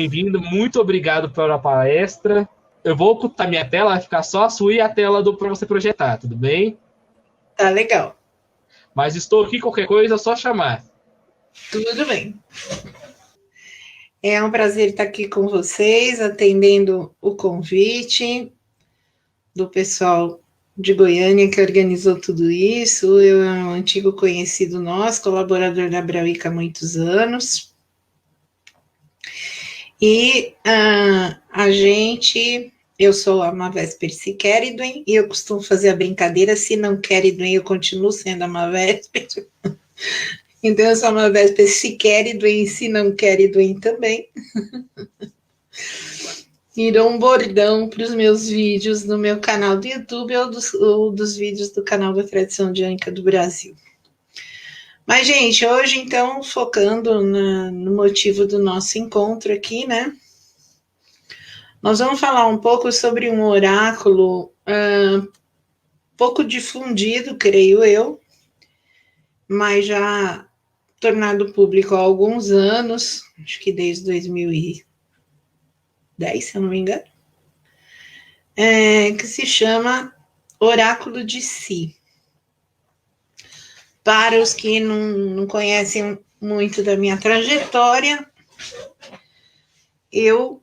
bem-vindo, muito obrigado pela palestra. Eu vou ocultar minha tela, vai ficar só a sua e a tela para você projetar, tudo bem? Tá legal. Mas estou aqui, qualquer coisa, é só chamar. Tudo bem. É um prazer estar aqui com vocês, atendendo o convite do pessoal de Goiânia que organizou tudo isso. Eu é um antigo conhecido nosso, colaborador da Brauica há muitos anos. E eu sou a Mavesper Queridwen, e eu costumo fazer a brincadeira, se não Queridwen, eu continuo sendo a Mavesper. Então, eu sou a Mavesper Queridwen, se não Queridwen também. Virou um bordão para os meus vídeos no meu canal do YouTube ou dos vídeos do canal da Tradição Diânica do Brasil. Mas, gente, hoje, então, focando no motivo do nosso encontro aqui, né? Nós vamos falar um pouco sobre um oráculo pouco difundido, creio eu, mas já tornado público há alguns anos, acho que desde 2010, se eu não me engano, que se chama Oráculo de Si. Para os que não conhecem muito da minha trajetória, eu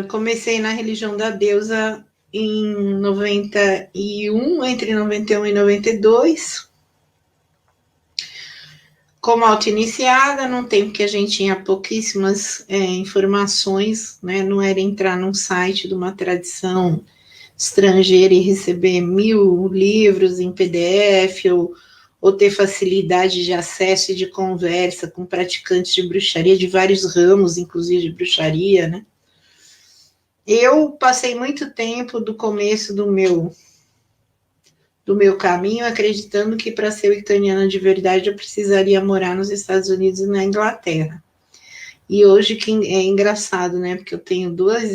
comecei na religião da deusa em 91, entre 91 e 92, como auto-iniciada, num tempo que a gente tinha pouquíssimas informações, né? Não era entrar num site de uma tradição estrangeira e receber 1000 livros em PDF, ou ter facilidade de acesso e de conversa com praticantes de bruxaria, de vários ramos, inclusive de bruxaria, né? Eu passei muito tempo do começo do meu caminho acreditando que para ser wicaniana de verdade eu precisaria morar nos Estados Unidos e na Inglaterra. E hoje que é engraçado, né? Porque eu tenho duas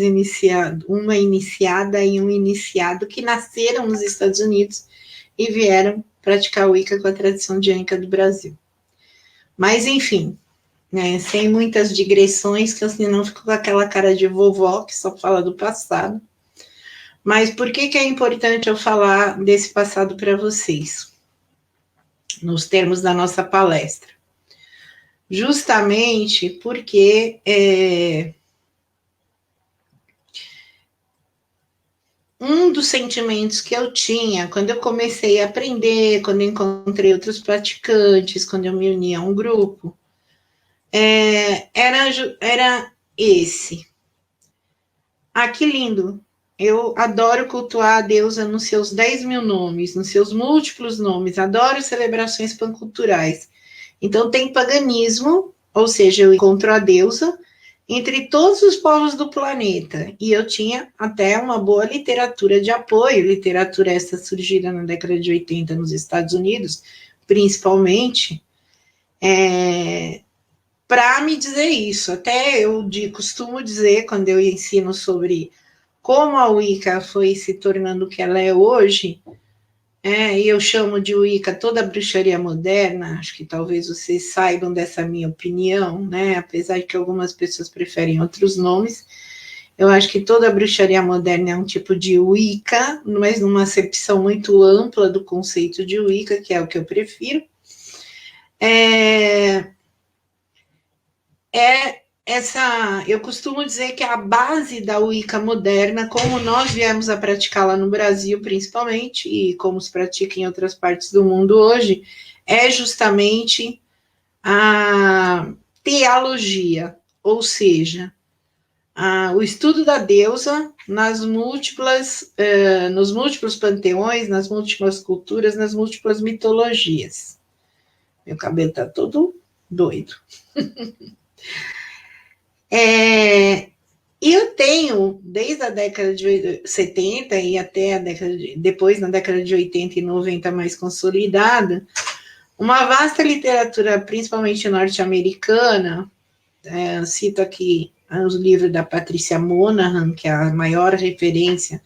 uma iniciada e um iniciado que nasceram nos Estados Unidos e vieram praticar Wicca com a tradição diânica do Brasil. Mas, enfim, né, sem muitas digressões, que eu senão fico com aquela cara de vovó que só fala do passado. Mas por que é importante eu falar desse passado para vocês, nos termos da nossa palestra? Justamente porque um dos sentimentos que eu tinha quando eu comecei a aprender, quando eu encontrei outros praticantes, quando eu me uni a um grupo, era esse. Ah, que lindo! Eu adoro cultuar a deusa nos seus 10.000 nomes, nos seus múltiplos nomes, adoro celebrações panculturais. Então tem paganismo, ou seja, eu encontro a deusa entre todos os povos do planeta. E eu tinha até uma boa literatura de apoio, literatura essa surgida na década de 80 nos Estados Unidos, principalmente, para me dizer isso. Até eu costumo dizer, quando eu ensino sobre como a Wicca foi se tornando o que ela é hoje, e eu chamo de Wicca toda a bruxaria moderna, acho que talvez vocês saibam dessa minha opinião, né? Apesar de que algumas pessoas preferem outros nomes, eu acho que toda a bruxaria moderna é um tipo de Wicca, mas numa acepção muito ampla do conceito de Wicca, que é o que eu prefiro. Eu costumo dizer que a base da Wicca moderna, como nós viemos a praticá-la no Brasil, principalmente, e como se pratica em outras partes do mundo hoje, é justamente a teologia, ou seja, o estudo da deusa nos múltiplos panteões, nas múltiplas culturas, nas múltiplas mitologias. Meu cabelo tá todo doido. E eu tenho, desde a década de 70 e até depois, na década de 80 e 90, mais consolidada, uma vasta literatura, principalmente norte-americana. Cito aqui os livros da Patricia Monahan, que é a maior referência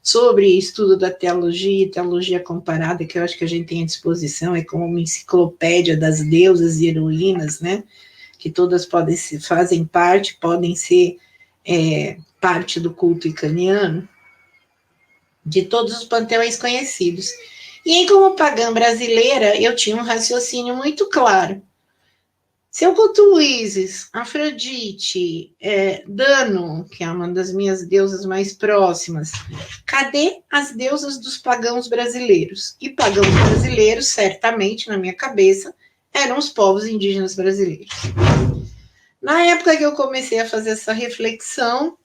sobre estudo da teologia e teologia comparada, que eu acho que a gente tem à disposição, é como uma enciclopédia das deusas e heroínas, né? que todas fazem parte, podem ser parte do culto icaniano, de todos os panteões conhecidos. E aí, como pagã brasileira, eu tinha um raciocínio muito claro. Se eu cultuo Ísis, Afrodite, Dano, que é uma das minhas deusas mais próximas, cadê as deusas dos pagãos brasileiros? E pagãos brasileiros, certamente, na minha cabeça, eram os povos indígenas brasileiros. Na época que eu comecei a fazer essa reflexão,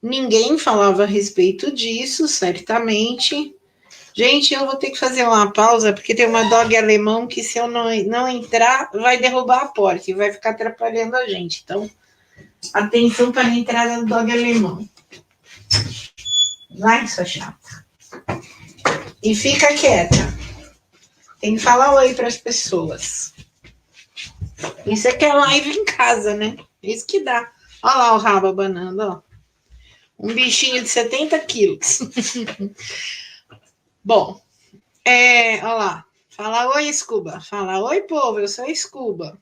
ninguém falava a respeito disso, certamente. Gente, eu vou ter que fazer uma pausa, porque tem uma dog alemão que, se eu não entrar, vai derrubar a porta e vai ficar atrapalhando a gente. Então, atenção para a entrada do dog alemão. Vai, sua chata. E fica quieta. Tem que falar oi para as pessoas. Isso aqui é live em casa, né? Isso que dá. Olha lá o rabo abanando, ó. Um bichinho de 70 quilos. Bom, olha lá. Fala oi, Scuba. Fala oi, povo, eu sou Scuba.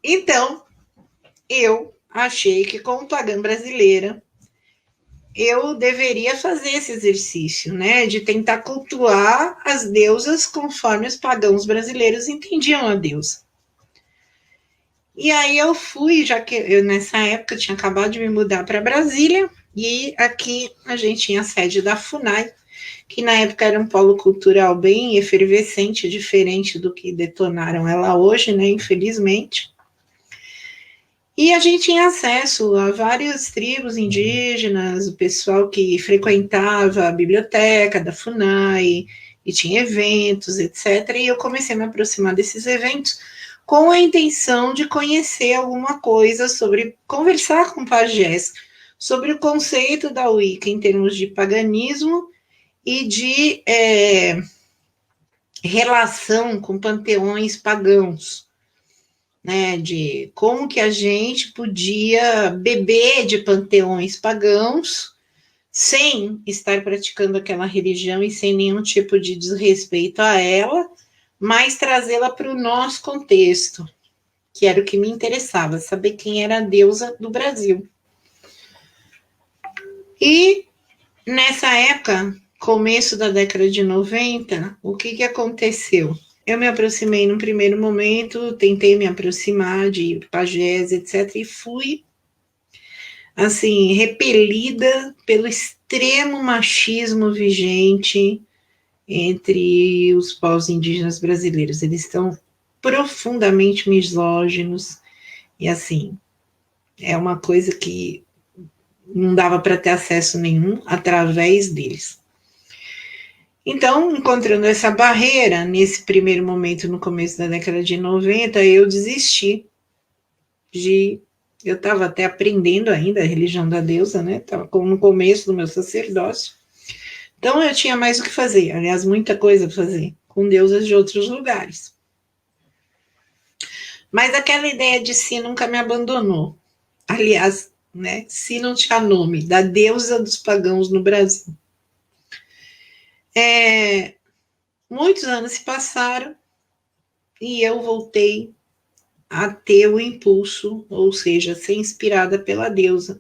Então, eu achei que, como pagã brasileira, eu deveria fazer esse exercício, né? De tentar cultuar as deusas conforme os pagãos brasileiros entendiam a deusa. E aí eu fui, já que eu nessa época tinha acabado de me mudar para Brasília, e aqui a gente tinha a sede da FUNAI, que na época era um polo cultural bem efervescente, diferente do que detonaram ela hoje, né, infelizmente. E a gente tinha acesso a várias tribos indígenas, o pessoal que frequentava a biblioteca da FUNAI, e tinha eventos, etc. E eu comecei a me aproximar desses eventos com a intenção de conhecer alguma coisa sobre, conversar com pajés, sobre o conceito da Wicca em termos de paganismo e de relação com panteões pagãos, né, de como que a gente podia beber de panteões pagãos sem estar praticando aquela religião e sem nenhum tipo de desrespeito a ela, mas trazê-la para o nosso contexto, que era o que me interessava, saber quem era a deusa do Brasil. E nessa época, começo da década de 90, o que aconteceu? Eu me aproximei num primeiro momento, tentei me aproximar de pajés, etc., e fui, assim, repelida pelo extremo machismo vigente entre os povos indígenas brasileiros. Eles estão profundamente misóginos, e assim, é uma coisa que não dava para ter acesso nenhum através deles. Então, encontrando essa barreira, nesse primeiro momento, no começo da década de 90, eu desisti eu estava até aprendendo ainda a religião da deusa, né? Estava no começo do meu sacerdócio. Então, eu tinha mais o que fazer, aliás, muita coisa para fazer, com deusas de outros lugares. Mas aquela ideia de si nunca me abandonou. Aliás, né, si não tinha nome, da deusa dos pagãos no Brasil. Muitos anos se passaram e eu voltei a ter o impulso, ou seja, ser inspirada pela deusa,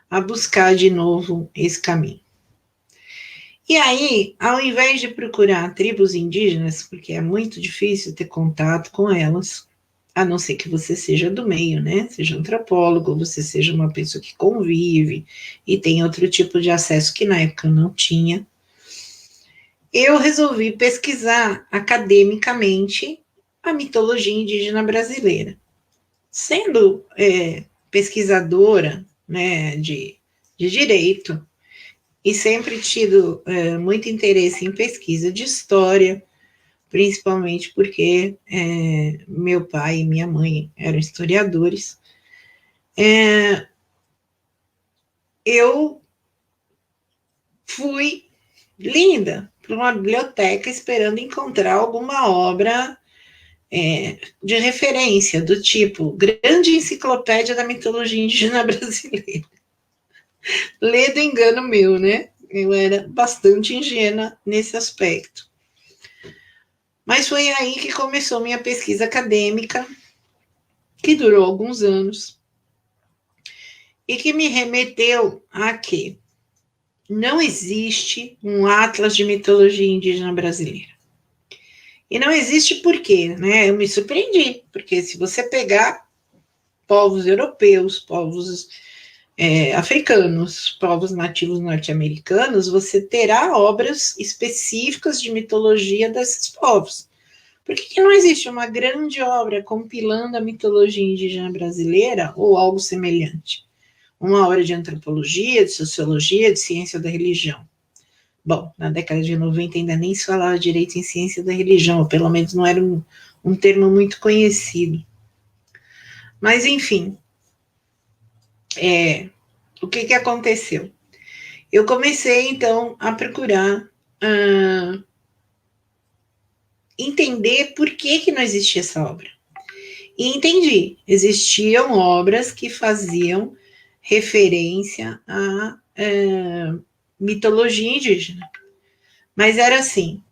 a buscar de novo esse caminho. E aí, ao invés de procurar tribos indígenas, porque é muito difícil ter contato com elas, a não ser que você seja do meio, né? Seja antropólogo, você seja uma pessoa que convive e tem outro tipo de acesso que na época eu não tinha, eu resolvi pesquisar academicamente a mitologia indígena brasileira. Sendo pesquisadora, né, de direito, e sempre tido muito interesse em pesquisa de história, principalmente porque meu pai e minha mãe eram historiadores, eu fui linda para uma biblioteca esperando encontrar alguma obra de referência, do tipo Grande Enciclopédia da Mitologia Indígena Brasileira. Lê do engano meu, né? Eu era bastante ingênua nesse aspecto. Mas foi aí que começou minha pesquisa acadêmica, que durou alguns anos, e que me remeteu a que não existe um atlas de mitologia indígena brasileira. E não existe por quê, né? Eu me surpreendi, porque se você pegar povos europeus, povos africanos, povos nativos norte-americanos, você terá obras específicas de mitologia desses povos. Por que não existe uma grande obra compilando a mitologia indígena brasileira ou algo semelhante? Uma obra de antropologia, de sociologia, de ciência da religião. Bom, na década de 90 ainda nem se falava direito em ciência da religião, ou pelo menos não era um termo muito conhecido. Mas, enfim, o que aconteceu? Eu comecei, então, a procurar entender por que não existia essa obra. E entendi, existiam obras que faziam referência à mitologia indígena. Mas era assim,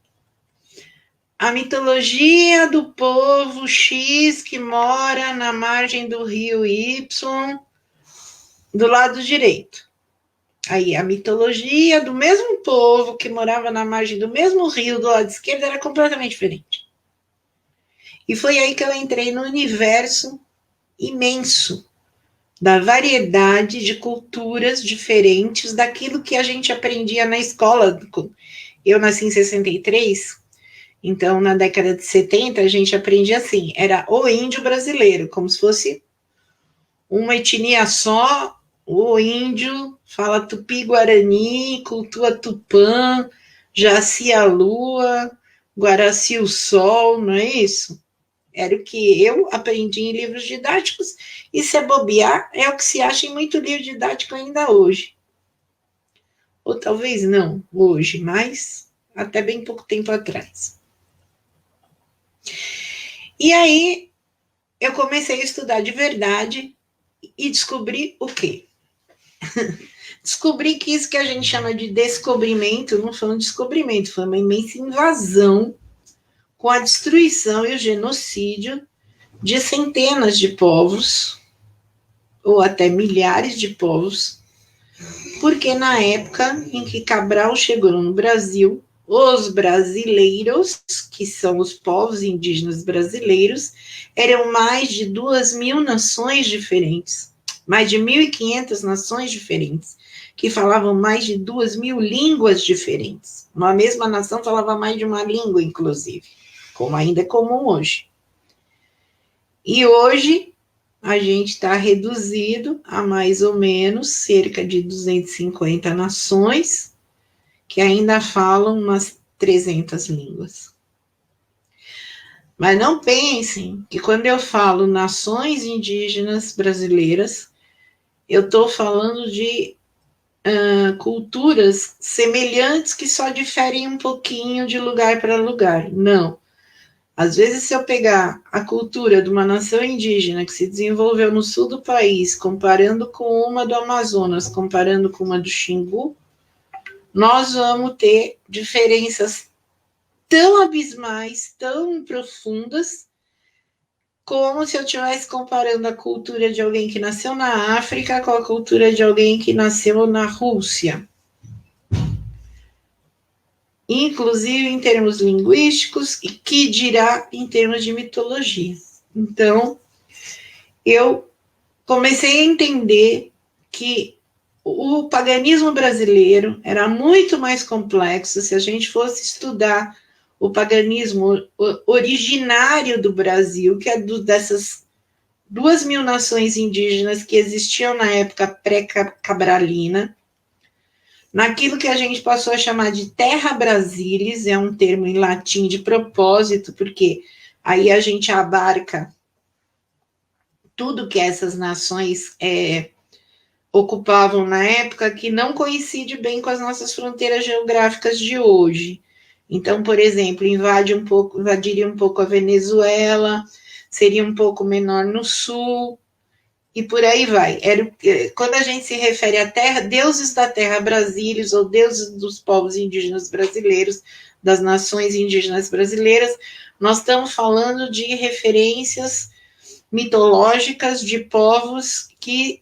a mitologia do povo X que mora na margem do rio Y, do lado direito. Aí a mitologia do mesmo povo que morava na margem do mesmo rio do lado esquerdo era completamente diferente. E foi aí que eu entrei no universo imenso da variedade de culturas diferentes daquilo que a gente aprendia na escola. Eu nasci em 63, então na década de 70 a gente aprendia assim, era o índio brasileiro, como se fosse uma etnia só, o índio fala tupi-guarani, cultua tupã, jaci a lua, guaraci o sol, não é isso? Era o que eu aprendi em livros didáticos, e se bobear, é o que se acha em muito livro didático ainda hoje. Ou talvez não hoje, mas até bem pouco tempo atrás. E aí eu comecei a estudar de verdade e descobri o quê? Descobri que isso que a gente chama de descobrimento não foi um descobrimento, foi uma imensa invasão com a destruição e o genocídio de centenas de povos, ou até milhares de povos, porque na época em que Cabral chegou no Brasil, os brasileiros, que são os povos indígenas brasileiros, eram mais de 2.000 nações diferentes, mais de 1.500 nações diferentes, que falavam mais de 2.000 línguas diferentes. Uma mesma nação falava mais de uma língua, inclusive, como ainda é comum hoje. E hoje a gente está reduzido a mais ou menos cerca de 250 nações que ainda falam umas 300 línguas. Mas não pensem que quando eu falo nações indígenas brasileiras, eu estou falando de culturas semelhantes que só diferem um pouquinho de lugar para lugar. Não. Às vezes, se eu pegar a cultura de uma nação indígena que se desenvolveu no sul do país, comparando com uma do Amazonas, comparando com uma do Xingu, nós vamos ter diferenças tão abismais, tão profundas, como se eu estivesse comparando a cultura de alguém que nasceu na África com a cultura de alguém que nasceu na Rússia. Inclusive em termos linguísticos, e que dirá em termos de mitologia. Então, eu comecei a entender que o paganismo brasileiro era muito mais complexo se a gente fosse estudar o paganismo originário do Brasil, que é dessas 2.000 nações indígenas que existiam na época pré-cabralina, naquilo que a gente passou a chamar de terra brasilis, é um termo em latim de propósito, porque aí a gente abarca tudo que essas nações ocupavam na época, que não coincide bem com as nossas fronteiras geográficas de hoje. Então, por exemplo, invadiria um pouco a Venezuela, seria um pouco menor no sul, e por aí vai. Quando a gente se refere à terra, deuses da terra brasileiros, ou deuses dos povos indígenas brasileiros, das nações indígenas brasileiras, Nós estamos falando de referências mitológicas de povos que,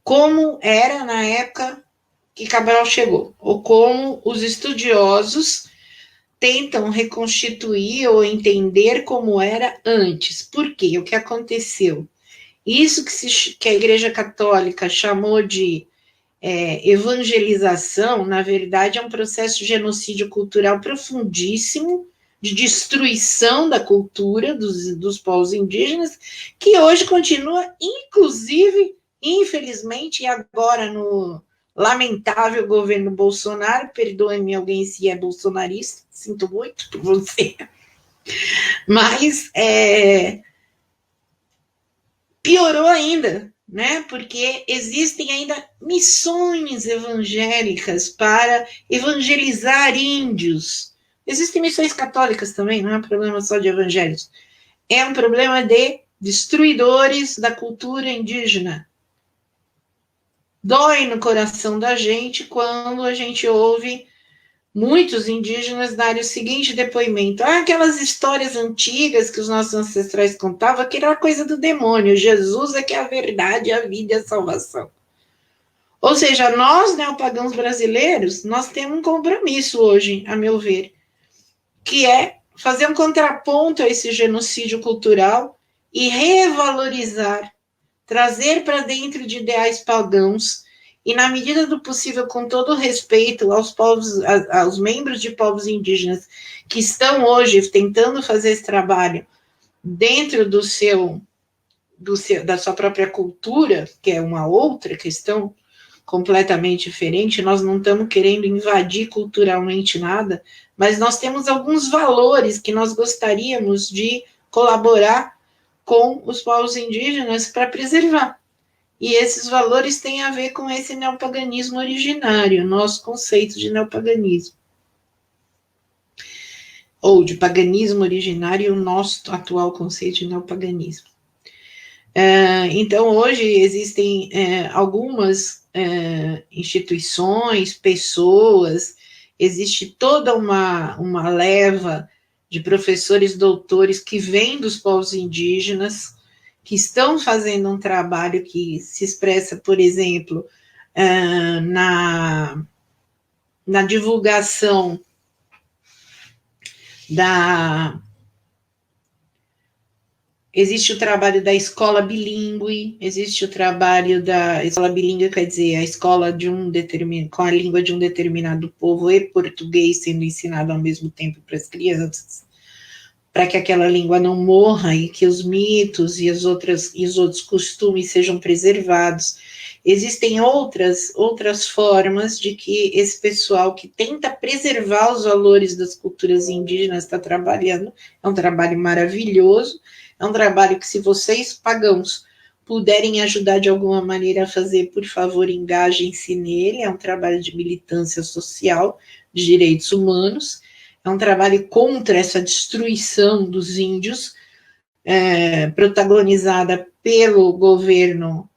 como era na época que Cabral chegou, ou como os estudiosos tentam reconstituir ou entender como era antes. Por quê? O que aconteceu? Isso que a Igreja Católica chamou de evangelização, na verdade, é um processo de genocídio cultural profundíssimo, de destruição da cultura dos povos indígenas, que hoje continua, inclusive, infelizmente, e agora no lamentável governo Bolsonaro, perdoe-me alguém se é bolsonarista, sinto muito por você, mas piorou ainda, né? Porque existem ainda missões evangélicas para evangelizar índios. Existem missões católicas também, não é um problema só de evangélicos. É um problema de destruidores da cultura indígena. Dói no coração da gente quando a gente ouve muitos indígenas darem o seguinte depoimento: aquelas histórias antigas que os nossos ancestrais contavam, que era coisa do demônio, Jesus é que é a verdade, a vida e a salvação. Ou seja, nós, neopagãos brasileiros, nós temos um compromisso hoje, a meu ver, que é fazer um contraponto a esse genocídio cultural e revalorizar, trazer para dentro de ideais pagãos e, na medida do possível, com todo o respeito aos povos, aos membros de povos indígenas que estão hoje tentando fazer esse trabalho dentro da sua própria cultura, que é uma outra questão completamente diferente. Nós não estamos querendo invadir culturalmente nada, mas nós temos alguns valores que nós gostaríamos de colaborar com os povos indígenas para preservar. E esses valores têm a ver com esse neopaganismo originário, nosso conceito de neopaganismo. Ou de paganismo originário e o nosso atual conceito de neopaganismo. Então, hoje existem algumas instituições, pessoas, existe toda uma leva de professores doutores que vêm dos povos indígenas, que estão fazendo um trabalho que se expressa, por exemplo, na divulgação existe o trabalho da escola bilíngue, existe o trabalho da escola bilíngue, quer dizer, a escola com a língua de um determinado povo e português sendo ensinado ao mesmo tempo para as crianças, para que aquela língua não morra e que os mitos e os outros costumes sejam preservados. Existem outras formas de que esse pessoal que tenta preservar os valores das culturas indígenas está trabalhando. É um trabalho maravilhoso, é um trabalho que, se vocês, pagãos, puderem ajudar de alguma maneira a fazer, por favor, engajem-se nele. É um trabalho de militância social, de direitos humanos. É um trabalho contra essa destruição dos índios, protagonizada pelo governo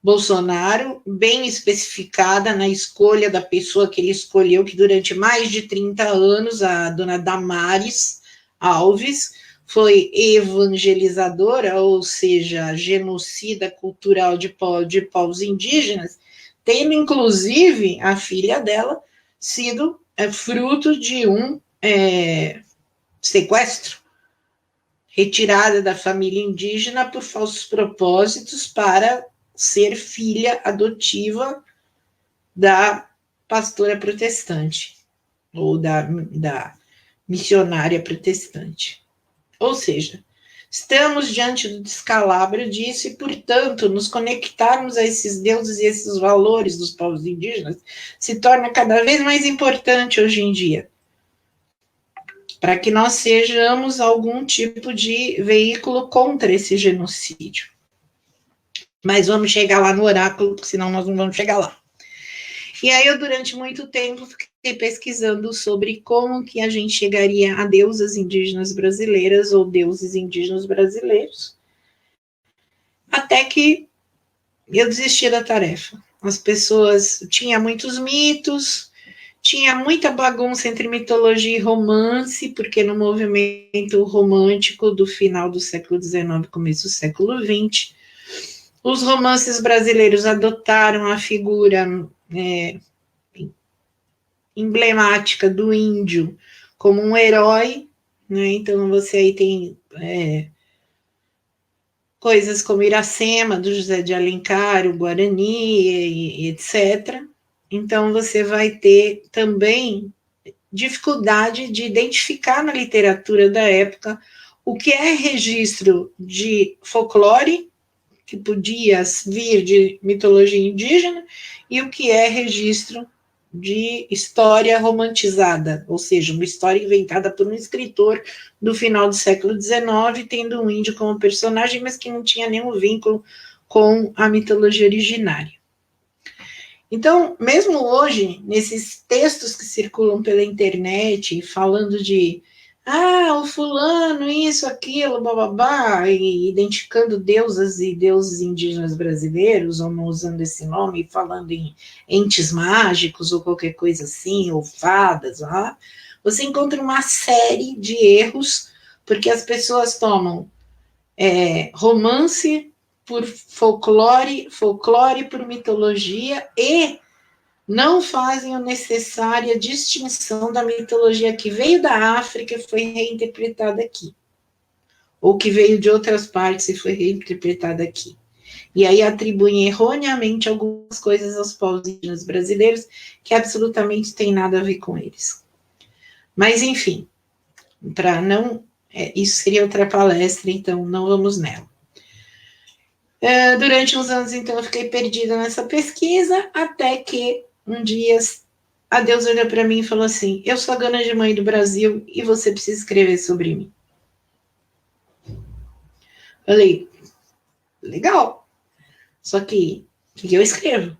Bolsonaro, bem especificada na escolha da pessoa que ele escolheu, que durante mais de 30 anos, a dona Damares Alves, foi evangelizadora, ou seja, genocida cultural de povos indígenas, tendo, inclusive, a filha dela sido fruto de um sequestro, retirada da família indígena por falsos propósitos para ser filha adotiva da pastora protestante, ou da missionária protestante. Ou seja, estamos diante do descalabro disso e, portanto, nos conectarmos a esses deuses e esses valores dos povos indígenas se torna cada vez mais importante hoje em dia, para que nós sejamos algum tipo de veículo contra esse genocídio. Mas vamos chegar lá no oráculo, senão nós não vamos chegar lá. E aí eu, durante muito tempo, fiquei pesquisando sobre como que a gente chegaria a deusas indígenas brasileiras ou deuses indígenas brasileiros, até que eu desisti da tarefa. As pessoas, tinha muitos mitos, Tinha muita bagunça entre mitologia e romance, porque no movimento romântico do final do século XIX, começo do século XX, os romances brasileiros adotaram a figura emblemática do índio como um herói, né? Então você aí tem coisas como Iracema, do José de Alencar, o Guarani, etc. Então você vai ter também dificuldade de identificar na literatura da época o que é registro de folclore, que podia vir de mitologia indígena, e o que é registro de história romantizada, ou seja, uma história inventada por um escritor do final do século XIX, tendo um índio como personagem, mas que não tinha nenhum vínculo com a mitologia originária. Então, mesmo hoje, nesses textos que circulam pela internet, falando de o fulano, isso, aquilo, bababá, e identificando deusas e deuses indígenas brasileiros, ou não usando esse nome, falando em entes mágicos, ou qualquer coisa assim, ou fadas, você encontra uma série de erros, porque as pessoas tomam romance por folclore por mitologia, e não fazem a necessária distinção da mitologia que veio da África e foi reinterpretada aqui, ou que veio de outras partes e foi reinterpretada aqui. E aí atribuem erroneamente algumas coisas aos povos indígenas brasileiros que absolutamente tem nada a ver com eles. Mas, enfim, para não... isso seria outra palestra, então não vamos nela. Durante uns anos, então, eu fiquei perdida nessa pesquisa, até que um dia a Deus olhou para mim e falou assim: eu sou a grande mãe do Brasil e você precisa escrever sobre mim. Falei, legal. Só que, o que eu escrevo?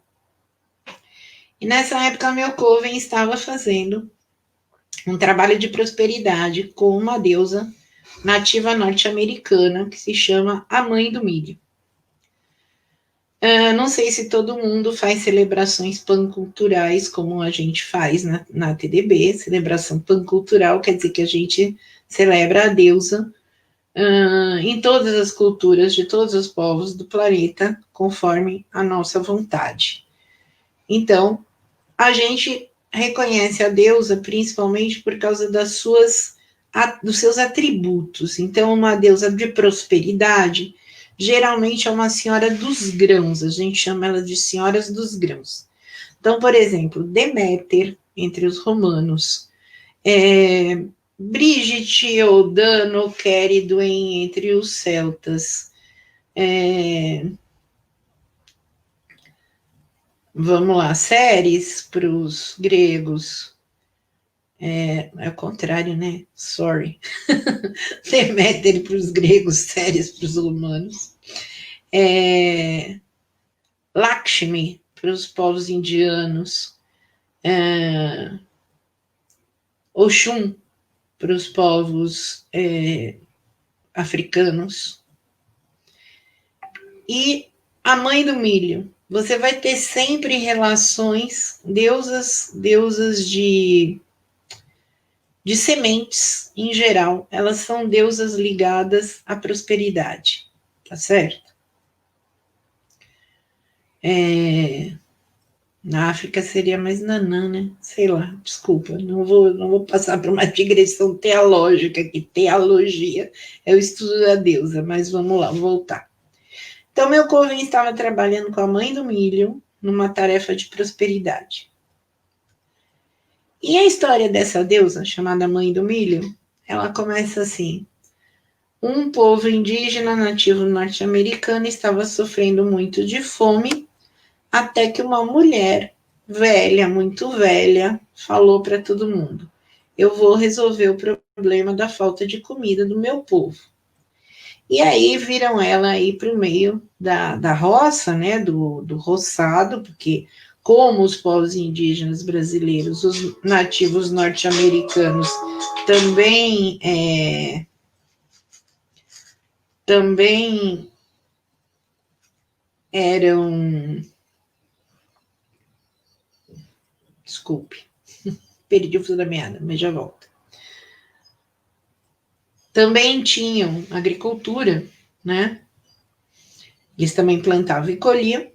E nessa época, meu coven estava fazendo um trabalho de prosperidade com uma deusa nativa norte-americana que se chama a Mãe do Milho. Não sei se todo mundo faz celebrações panculturais como a gente faz na TDB. Celebração pancultural quer dizer que a gente celebra a deusa em todas as culturas de todos os povos do planeta, conforme a nossa vontade. Então, a gente reconhece a deusa principalmente por causa dos seus atributos. Então, uma deusa de prosperidade geralmente é uma senhora dos grãos, a gente chama ela de senhoras dos grãos. Então, por exemplo, Deméter, entre os romanos, Brigitte ou Dano, Queridwen, entre os celtas, vamos lá, Ceres para os gregos, é o contrário, né? Sorry. Deméter para os gregos, Ceres para os romanos. Lakshmi para os povos indianos. Oxum para os povos africanos. E a Mãe do Milho. Você vai ter sempre relações, deusas de sementes, em geral, elas são deusas ligadas à prosperidade, tá certo? Na África seria mais Nanã, né? Sei lá, desculpa, não vou passar por uma digressão teológica, que teologia é o estudo da deusa, mas vamos lá, voltar. Então, meu coven estava trabalhando com a Mãe do Milho numa tarefa de prosperidade. E a história dessa deusa, chamada Mãe do Milho, ela começa assim: um povo indígena nativo norte-americano estava sofrendo muito de fome, até que uma mulher velha, muito velha, falou para todo mundo: eu vou resolver o problema da falta de comida do meu povo. E aí viram ela aí para o meio da roça, né, do roçado, porque como os povos indígenas brasileiros, os nativos norte-americanos também eram... Desculpe. perdi o fio da meada, mas já volto. Também tinham agricultura, né? Eles também plantavam e colhiam.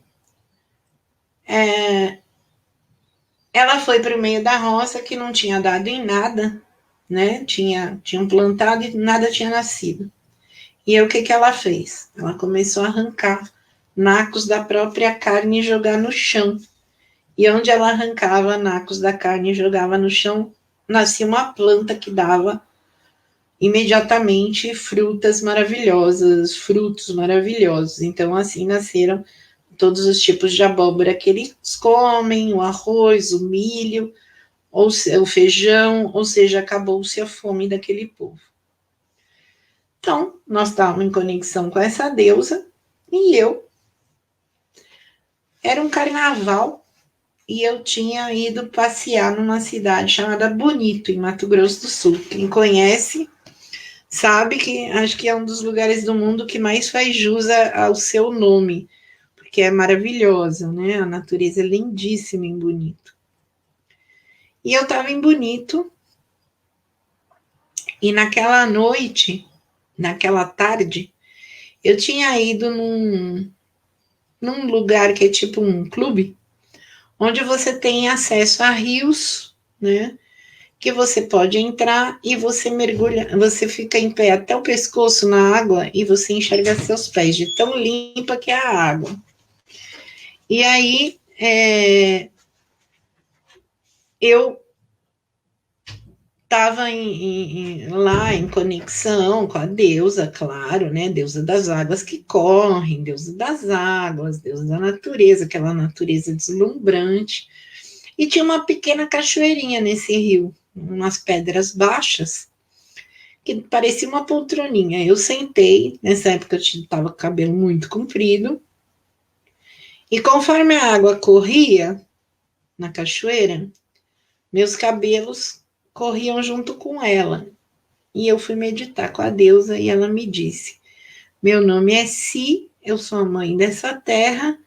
Ela foi para o meio da roça que não tinha dado em nada, né? Tinham plantado e nada tinha nascido. E aí, o que ela fez? Ela começou a arrancar nacos da própria carne e jogar no chão. E onde ela arrancava nacos da carne e jogava no chão, nascia uma planta que dava imediatamente frutas maravilhosas, frutos maravilhosos. Então, assim nasceram todos os tipos de abóbora que eles comem, o arroz, o milho, ou o feijão, ou seja, acabou-se a fome daquele povo. Então, nós estávamos em conexão com essa deusa, e era um carnaval, e eu tinha ido passear numa cidade chamada Bonito, em Mato Grosso do Sul. Quem conhece sabe que acho que é um dos lugares do mundo que mais faz jus ao seu nome, porque é maravilhosa, né? A natureza é lindíssima em Bonito. E eu estava em Bonito, e naquela noite, naquela tarde, eu tinha ido num lugar que é tipo um clube, onde você tem acesso a rios, né? Que você pode entrar e você mergulha, você fica em pé até o pescoço na água e você enxerga seus pés, de tão limpa que é a água. E aí, eu estava lá em conexão com a deusa, claro, né? Deusa das águas que correm, deusa das águas, deusa da natureza, aquela natureza deslumbrante. E tinha uma pequena cachoeirinha nesse rio, umas pedras baixas, que parecia uma poltroninha. Eu sentei, nessa época eu estava com o cabelo muito comprido, e conforme a água corria na cachoeira, meus cabelos corriam junto com ela. E eu fui meditar com a deusa e ela me disse: meu nome é Si, eu sou a mãe dessa terra,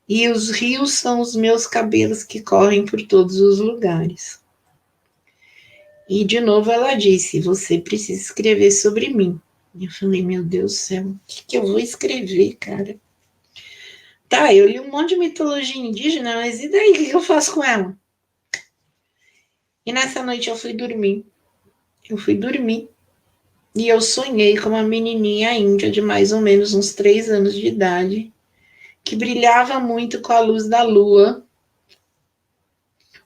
e os rios são os meus cabelos que correm por todos os lugares. E de novo ela disse: você precisa escrever sobre mim. Eu falei: meu Deus do céu, o que eu vou escrever, cara? Tá, eu li um monte de mitologia indígena, mas e daí, o que eu faço com ela? E nessa noite eu fui dormir. E eu sonhei com uma menininha índia de mais ou menos uns 3 anos de idade, que brilhava muito com a luz da lua.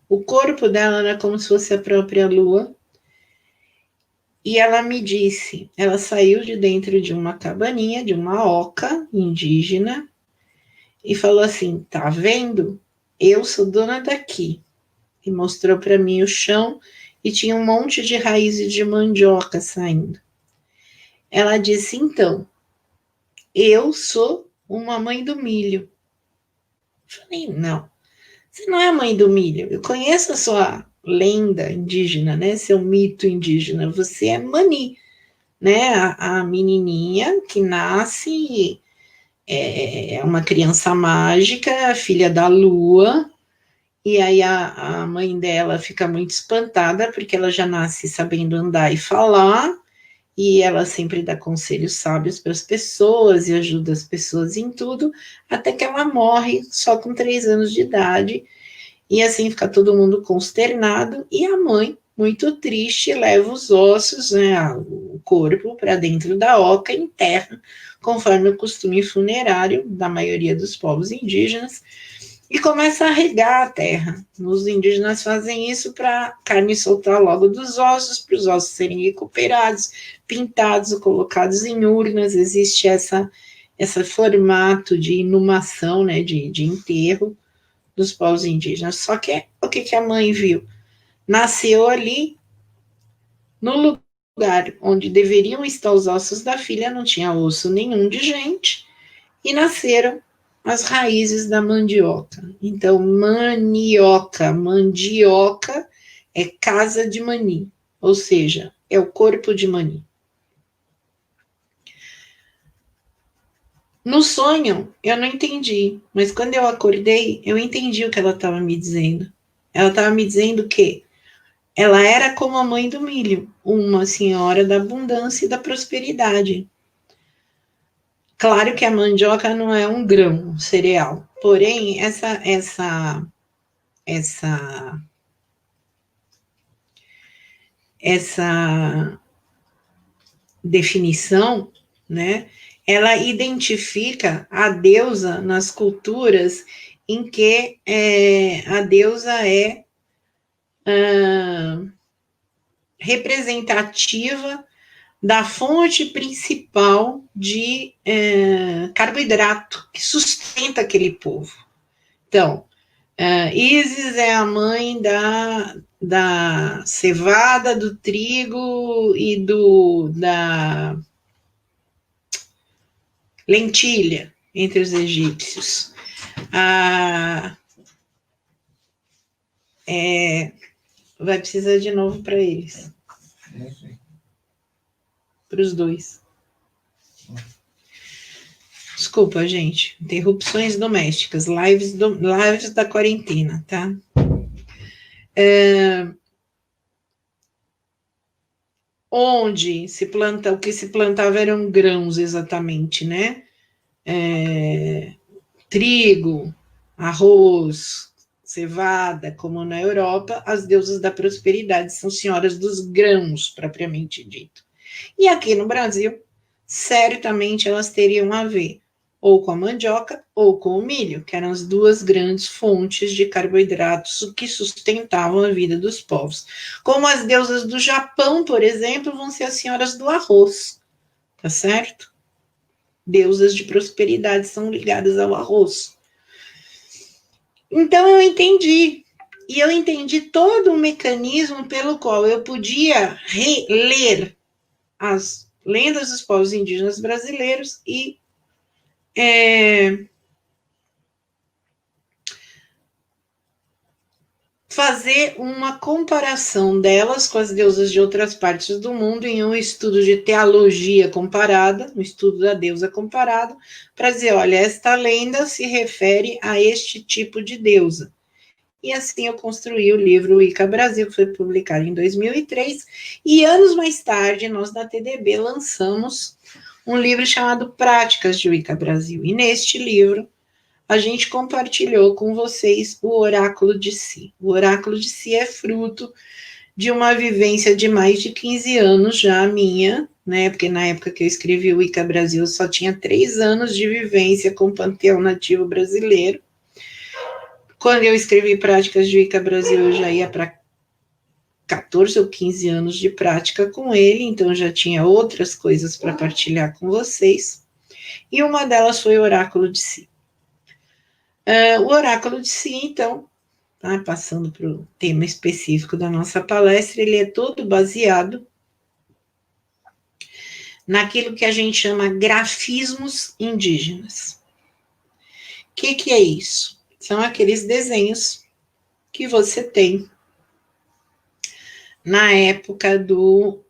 O corpo dela era como se fosse a própria lua. E ela me disse, ela saiu de dentro de uma cabaninha, de uma oca indígena, e falou assim: tá vendo? Eu sou dona daqui. E mostrou para mim o chão e tinha um monte de raízes de mandioca saindo. Ela disse: então, eu sou uma mãe do milho. Eu falei: não, você não é a mãe do milho. Eu conheço a sua lenda indígena, né? Seu mito indígena. Você é Mani, né? A menininha que nasce, é uma criança mágica, filha da lua. E aí a mãe dela fica muito espantada, porque ela já nasce sabendo andar e falar, e ela sempre dá conselhos sábios para as pessoas e ajuda as pessoas em tudo, até que ela morre só com 3 anos de idade, e assim fica todo mundo consternado, e a mãe, muito triste, leva os ossos, né, o corpo para dentro da oca e enterra, conforme o costume funerário da maioria dos povos indígenas, e começa a regar a terra. Os indígenas fazem isso para a carne soltar logo dos ossos, para os ossos serem recuperados, pintados, colocados em urnas. Existe esse formato de inumação, né, de enterro dos povos indígenas. Só que o que a mãe viu? Nasceu ali, no lugar onde deveriam estar os ossos da filha, não tinha osso nenhum de gente, e nasceram as raízes da mandioca. Então, mandioca é casa de Mani, ou seja, é o corpo de Mani. No sonho, eu não entendi, mas quando eu acordei, eu entendi o que ela estava me dizendo. Ela estava me dizendo que ela era como a mãe do milho, uma senhora da abundância e da prosperidade. Claro que a mandioca não é um grão, um cereal, porém essa definição, né, ela identifica a deusa nas culturas em que a deusa é representativa da fonte principal de carboidrato que sustenta aquele povo. Então, Ísis é a mãe da cevada, do trigo e da lentilha entre os egípcios. Vai precisar de novo para eles. Para os dois. Desculpa, gente. Interrupções domésticas. Lives da quarentena, tá? Onde se planta, o que se plantava eram grãos exatamente, né? Trigo, arroz, cevada, como na Europa, as deusas da prosperidade são senhoras dos grãos, propriamente dito. E aqui no Brasil, certamente elas teriam a ver ou com a mandioca ou com o milho, que eram as duas grandes fontes de carboidratos que sustentavam a vida dos povos. Como as deusas do Japão, por exemplo, vão ser as senhoras do arroz, tá certo? Deusas de prosperidade são ligadas ao arroz. Então eu entendi. E eu entendi todo o mecanismo pelo qual eu podia reler as lendas dos povos indígenas brasileiros e fazer uma comparação delas com as deusas de outras partes do mundo em um estudo de teologia comparada, um estudo da deusa comparado, para dizer, olha, esta lenda se refere a este tipo de deusa. E assim eu construí o livro Wicca Brasil, que foi publicado em 2003, e anos mais tarde, nós da TDB lançamos um livro chamado Práticas de Wicca Brasil. E neste livro, a gente compartilhou com vocês o Oráculo de Si. O Oráculo de Si é fruto de uma vivência de mais de 15 anos já minha, né? Porque na época que eu escrevi o Wicca Brasil, eu só tinha 3 anos de vivência com o panteão nativo brasileiro. Quando eu escrevi Práticas de Wicca Brasil, eu já ia para 14 ou 15 anos de prática com ele, então já tinha outras coisas para partilhar com vocês. E uma delas foi o Oráculo de Si. O Oráculo de Si, então, tá, passando para o tema específico da nossa palestra, ele é todo baseado naquilo que a gente chama grafismos indígenas. O que é isso? São aqueles desenhos que você tem na época do...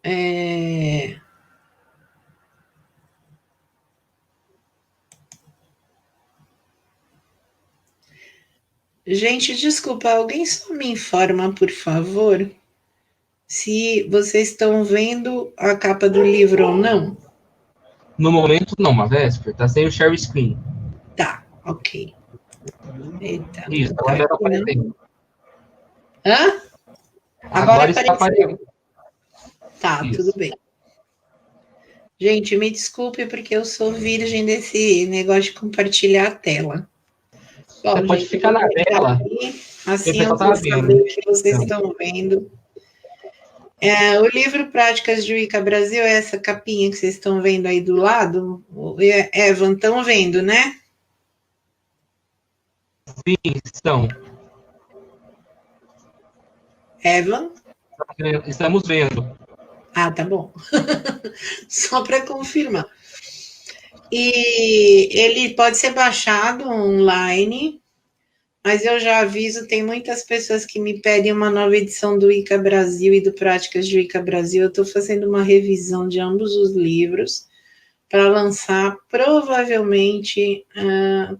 Gente, desculpa, alguém só me informa, por favor, se vocês estão vendo a capa do livro ou não? No momento, não, mas Vesper, tá sem o share screen. Tá, ok. Eita, Isso, tá agora aqui, está aparecendo. Hã? Agora está aparecendo. Tá, isso. Tudo bem. Gente, me desculpe porque eu sou virgem desse negócio de compartilhar a tela. Bom, você pode ficar na tela. Aqui, assim eu vou saber o que vocês estão vendo. O livro Práticas de Wicca Brasil é essa capinha que vocês estão vendo aí do lado. Evan, estão vendo, né? Sim, estão. Evan? Estamos vendo. Ah, tá bom. Só para confirmar. E ele pode ser baixado online, mas eu já aviso, tem muitas pessoas que me pedem uma nova edição do Wicca Brasil e do Práticas de Wicca Brasil. Eu estou fazendo uma revisão de ambos os livros para lançar, provavelmente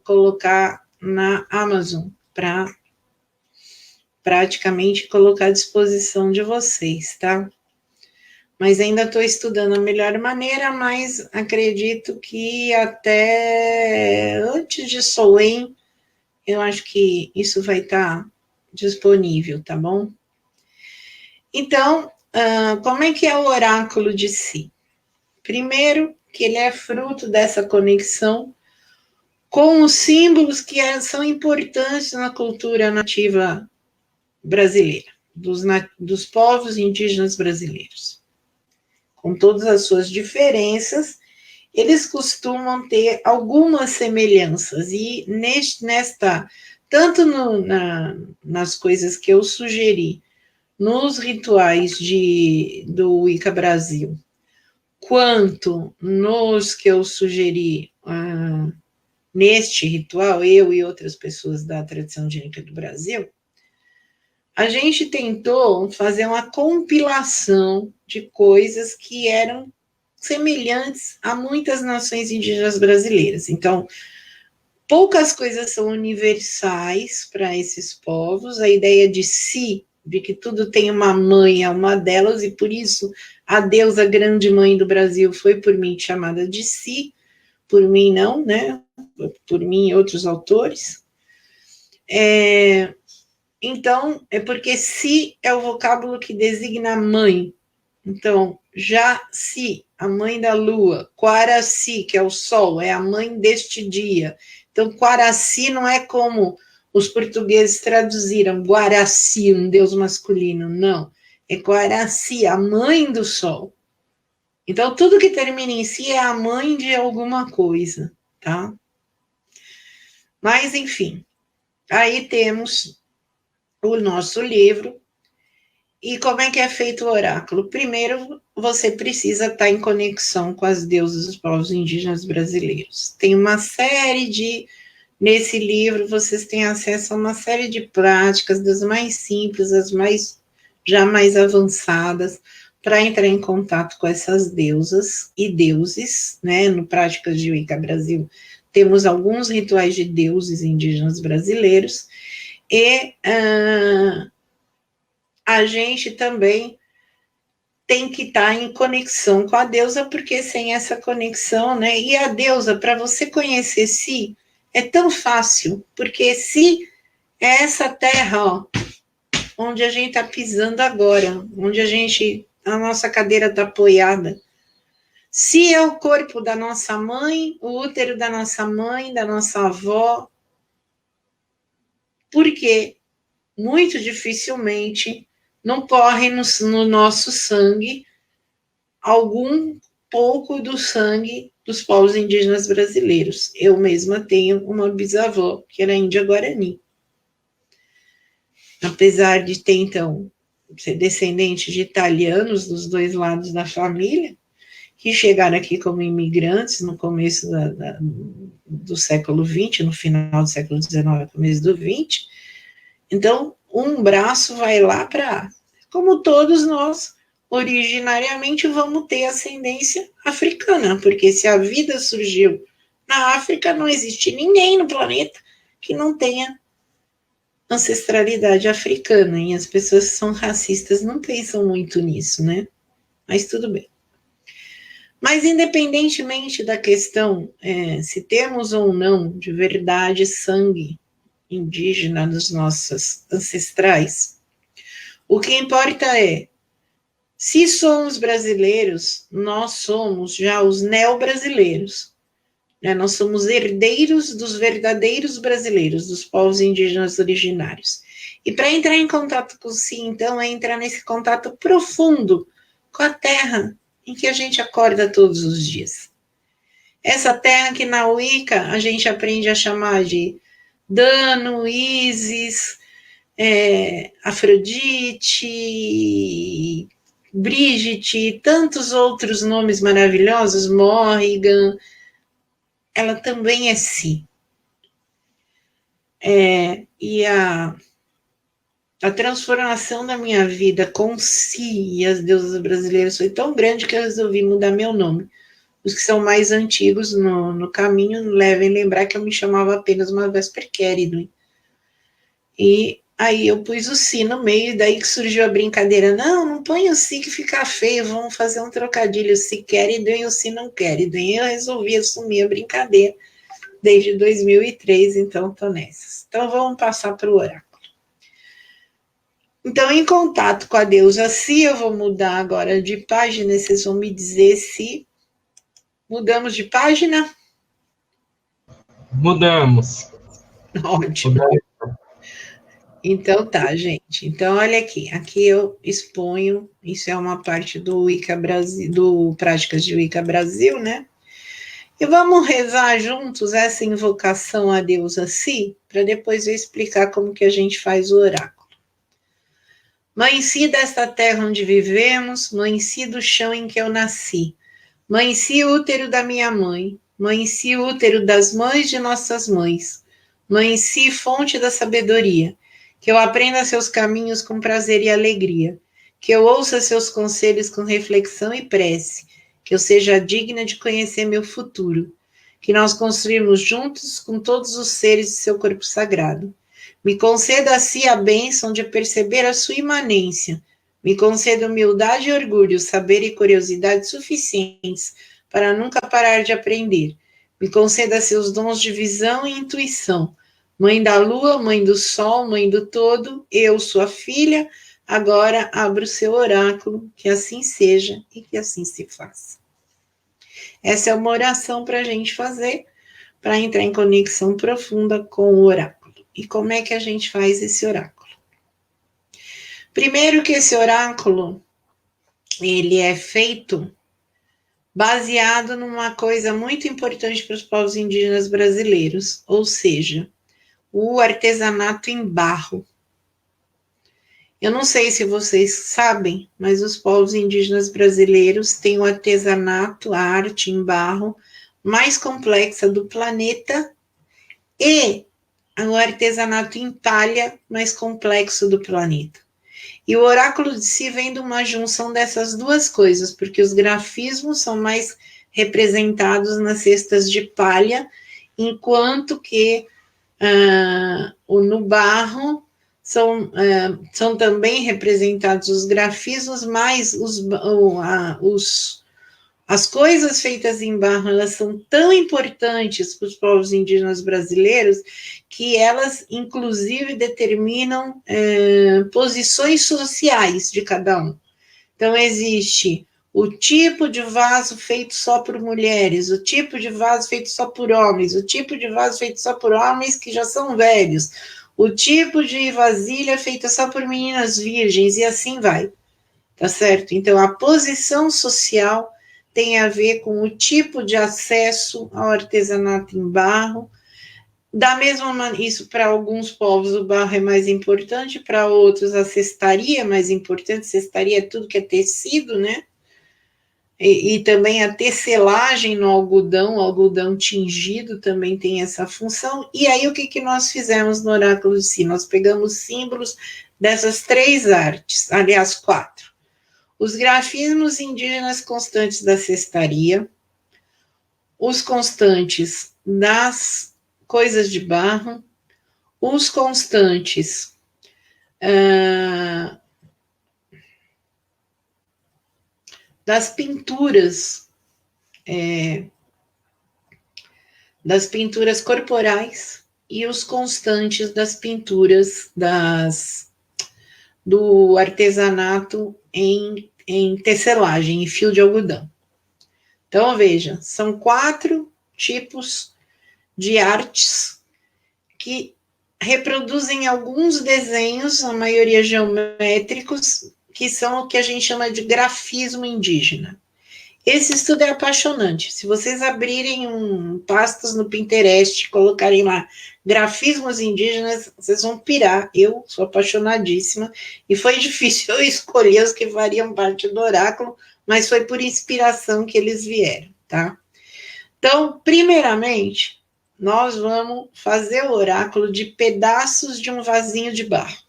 colocar na Amazon para praticamente colocar à disposição de vocês, tá? Mas ainda estou estudando a melhor maneira, mas acredito que até antes de Solen, eu acho que isso vai estar disponível, tá bom? Então, como é que é o oráculo de si? Primeiro, que ele é fruto dessa conexão com os símbolos que são importantes na cultura nativa brasileira, dos povos indígenas brasileiros. Com todas as suas diferenças, eles costumam ter algumas semelhanças, e tanto nas coisas que eu sugeri, nos rituais do Wicca Brasil, quanto nos que eu sugeri neste ritual, eu e outras pessoas da tradição gênica do Brasil, a gente tentou fazer uma compilação de coisas que eram semelhantes a muitas nações indígenas brasileiras. Então, poucas coisas são universais para esses povos. A ideia de si, de que tudo tem uma mãe, é uma delas, e por isso a deusa grande mãe do Brasil foi por mim chamada de Si, por mim não, né? Por mim e outros autores. Então, é porque Si é o vocábulo que designa mãe. Então, já Si, a mãe da lua, Quaraci, que é o sol, é a mãe deste dia. Então, Quaraci não é como os portugueses traduziram Guaraci, um deus masculino, não. É Quaraci, a mãe do sol. Então, tudo que termina em Si é a mãe de alguma coisa, tá? Mas, enfim, aí temos o nosso livro. E como é que é feito o oráculo? Primeiro, você precisa estar em conexão com as deusas dos povos indígenas brasileiros. Tem uma série nesse livro, vocês têm acesso a uma série de práticas, das mais simples, as já mais avançadas, para entrar em contato com essas deusas e deuses, né? No Práticas de Wicca Brasil, temos alguns rituais de deuses indígenas brasileiros, e a gente também tem que estar em conexão com a deusa, porque sem essa conexão, né? E a deusa, para você conhecer Si, é tão fácil, porque Si é essa terra, ó, onde a gente está pisando agora, onde a nossa cadeira está apoiada. Si é o corpo da nossa mãe, o útero da nossa mãe, da nossa avó, porque muito dificilmente não corre no nosso sangue algum pouco do sangue dos povos indígenas brasileiros. Eu mesma tenho uma bisavó que era índia Guarani. Apesar de ter, então, ser descendente de italianos dos dois lados da família, que chegaram aqui como imigrantes no começo do século XX, no final do século XIX, começo do XX. Então, um braço vai lá para... Como todos nós, originariamente, vamos ter ascendência africana, porque se a vida surgiu na África, não existe ninguém no planeta que não tenha ancestralidade africana, e as pessoas que são racistas não pensam muito nisso, né? Mas tudo bem. Mas, independentemente da questão se temos ou não de verdade sangue indígena dos nossos ancestrais, o que importa é, se somos brasileiros, nós somos já os neo-brasileiros, né? Nós somos herdeiros dos verdadeiros brasileiros, dos povos indígenas originários. E para entrar em contato com o Si, então, é entrar nesse contato profundo com a terra em que a gente acorda todos os dias. Essa terra que na Wicca a gente aprende a chamar de Dano, Isis, Afrodite, Brigitte e tantos outros nomes maravilhosos, Morrigan, ela também é Si. E a transformação da minha vida com Si e as deusas brasileiras foi tão grande que eu resolvi mudar meu nome. Os que são mais antigos no caminho devem lembrar que eu me chamava apenas uma Vesper Querido. E Aí eu pus o si no meio, e daí que surgiu a brincadeira. Não põe o si que fica feio, vamos fazer um trocadilho. Se quer e daí o si não quer. E daí eu resolvi assumir a brincadeira desde 2003, então estou nessas. Então vamos passar para o oráculo. Então, em contato com a deusa Si, eu vou mudar agora de página, vocês vão me dizer se mudamos de página? Mudamos. Ótimo. Então tá, gente. Então, olha aqui. Aqui eu exponho, isso é uma parte do Wicca Brasil, do Práticas de Wicca Brasil, né? E vamos rezar juntos essa invocação à deusa Si, para depois eu explicar como que a gente faz o oráculo. Mãe Si desta terra onde vivemos, Mãe Si do chão em que eu nasci, Mãe Si útero da minha mãe, Mãe Si útero das mães de nossas mães, Mãe Si fonte da sabedoria, que eu aprenda seus caminhos com prazer e alegria, que eu ouça seus conselhos com reflexão e prece, que eu seja digna de conhecer meu futuro, que nós construirmos juntos com todos os seres de seu corpo sagrado. Me conceda a si a bênção de perceber a sua imanência. Me conceda humildade e orgulho, saber e curiosidade suficientes para nunca parar de aprender. Me conceda seus dons de visão e intuição. Mãe da lua, mãe do sol, mãe do todo, eu, sua filha, agora abro o seu oráculo, que assim seja e que assim se faça. Essa é uma oração para a gente fazer, para entrar em conexão profunda com o oráculo. E como é que a gente faz esse oráculo? Primeiro que esse oráculo, ele é feito baseado numa coisa muito importante para os povos indígenas brasileiros, ou seja, o artesanato em barro. Eu não sei se vocês sabem, mas os povos indígenas brasileiros têm o artesanato, a arte em barro, mais complexa do planeta e o artesanato em palha mais complexo do planeta. E o oráculo de Si vem de uma junção dessas duas coisas, porque os grafismos são mais representados nas cestas de palha, enquanto que no barro são também representados os grafismos, mas as coisas feitas em barro, elas são tão importantes para os povos indígenas brasileiros que elas, inclusive, determinam posições sociais de cada um. Então, existe o tipo de vaso feito só por mulheres, o tipo de vaso feito só por homens, o tipo de vaso feito só por homens que já são velhos, o tipo de vasilha feita só por meninas virgens, e assim vai, tá certo? Então, a posição social tem a ver com o tipo de acesso ao artesanato em barro. Da mesma maneira, isso para alguns povos o barro é mais importante, para outros a cestaria é mais importante, cestaria é tudo que é tecido, né? E também a tecelagem no algodão, o algodão tingido também tem essa função. E aí o que nós fizemos no oráculo de Si? Nós pegamos símbolos dessas três artes, aliás, 4. Os grafismos indígenas constantes da cestaria, os constantes das coisas de barro, os constantes das pinturas corporais e os constantes das pinturas do artesanato em tecelagem, em fio de algodão. Então, veja, são 4 tipos de artes que reproduzem alguns desenhos, a maioria geométricos, que são o que a gente chama de grafismo indígena. Esse estudo é apaixonante. Se vocês abrirem pastas no Pinterest, colocarem lá grafismos indígenas, vocês vão pirar. Eu sou apaixonadíssima. E foi difícil eu escolher os que fariam parte do oráculo, mas foi por inspiração que eles vieram, tá? Então, primeiramente, nós vamos fazer o oráculo de pedaços de um vasinho de barro.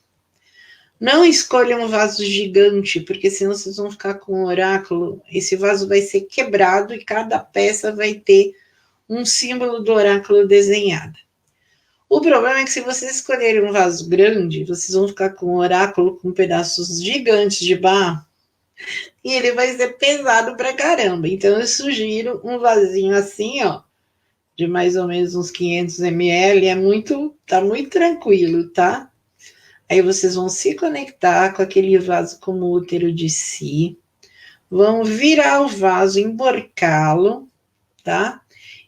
Não escolha um vaso gigante, porque senão vocês vão ficar com o oráculo. Esse vaso vai ser quebrado e cada peça vai ter um símbolo do oráculo desenhado. O problema é que se vocês escolherem um vaso grande, vocês vão ficar com o oráculo com pedaços gigantes de barro e ele vai ser pesado pra caramba. Então eu sugiro um vasinho assim, ó, de mais ou menos uns 500 ml, tá muito tranquilo, tá? Aí vocês vão se conectar com aquele vaso como útero de si, vão virar o vaso, emborcá-lo, tá?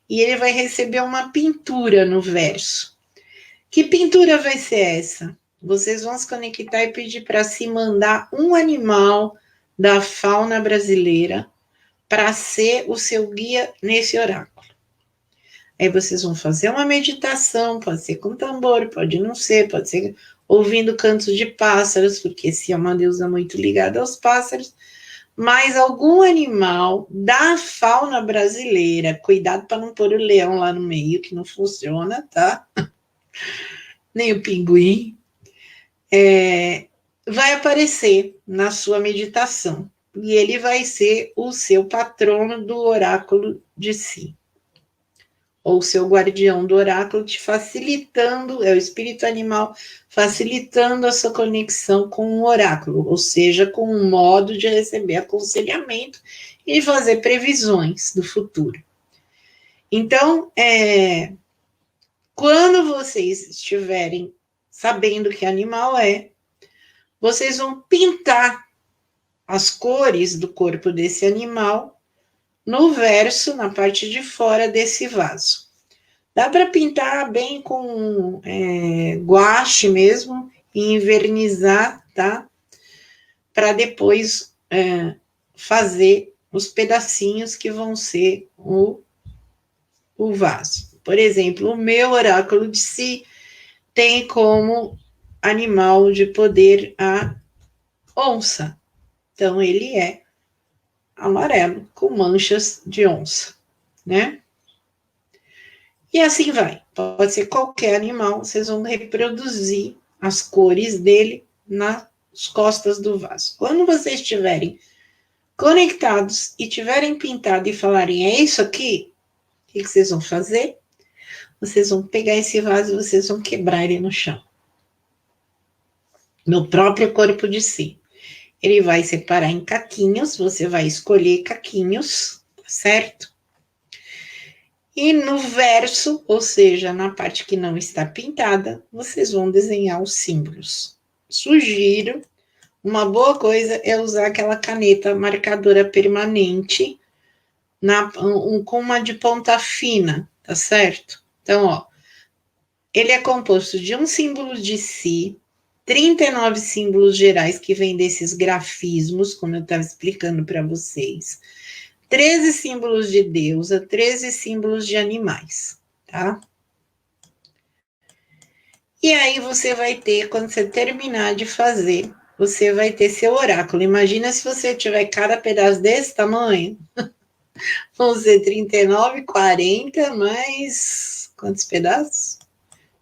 E ele vai receber uma pintura no verso. Que pintura vai ser essa? Vocês vão se conectar e pedir para se mandar um animal da fauna brasileira para ser o seu guia nesse oráculo. Aí vocês vão fazer uma meditação, pode ser com tambor, pode não ser, pode ser ouvindo cantos de pássaros, porque esse é uma deusa muito ligada aos pássaros, mas algum animal da fauna brasileira, cuidado para não pôr o leão lá no meio, que não funciona, tá? Nem o pinguim, vai aparecer na sua meditação, e ele vai ser o seu patrono do oráculo de si, ou seu guardião do oráculo, te facilitando, é o espírito animal facilitando a sua conexão com o oráculo, ou seja, com um modo de receber aconselhamento e fazer previsões do futuro. Então, quando vocês estiverem sabendo que animal é, vocês vão pintar as cores do corpo desse animal no verso, na parte de fora desse vaso. Dá para pintar bem com guache mesmo e envernizar, tá? Para depois fazer os pedacinhos que vão ser o vaso. Por exemplo, o meu oráculo de si tem como animal de poder a onça. Então, ele é amarelo, com manchas de onça, né? E assim vai. Pode ser qualquer animal, vocês vão reproduzir as cores dele nas costas do vaso. Quando vocês estiverem conectados e tiverem pintado e falarem, é isso aqui? O que vocês vão fazer? Vocês vão pegar esse vaso e vocês vão quebrar ele no chão. No próprio corpo de si. Ele vai separar em caquinhos, você vai escolher caquinhos, certo? E no verso, ou seja, na parte que não está pintada, vocês vão desenhar os símbolos. Sugiro, uma boa coisa é usar aquela caneta marcadora permanente com uma de ponta fina, tá certo? Então, ó, ele é composto de um símbolo de si, 39 símbolos gerais que vêm desses grafismos, como eu estava explicando para vocês, 13 símbolos de deusa, 13 símbolos de animais, tá? E aí você vai ter, quando você terminar de fazer, você vai ter seu oráculo. Imagina se você tiver cada pedaço desse tamanho, vão ser 39, 40, mais... quantos pedaços?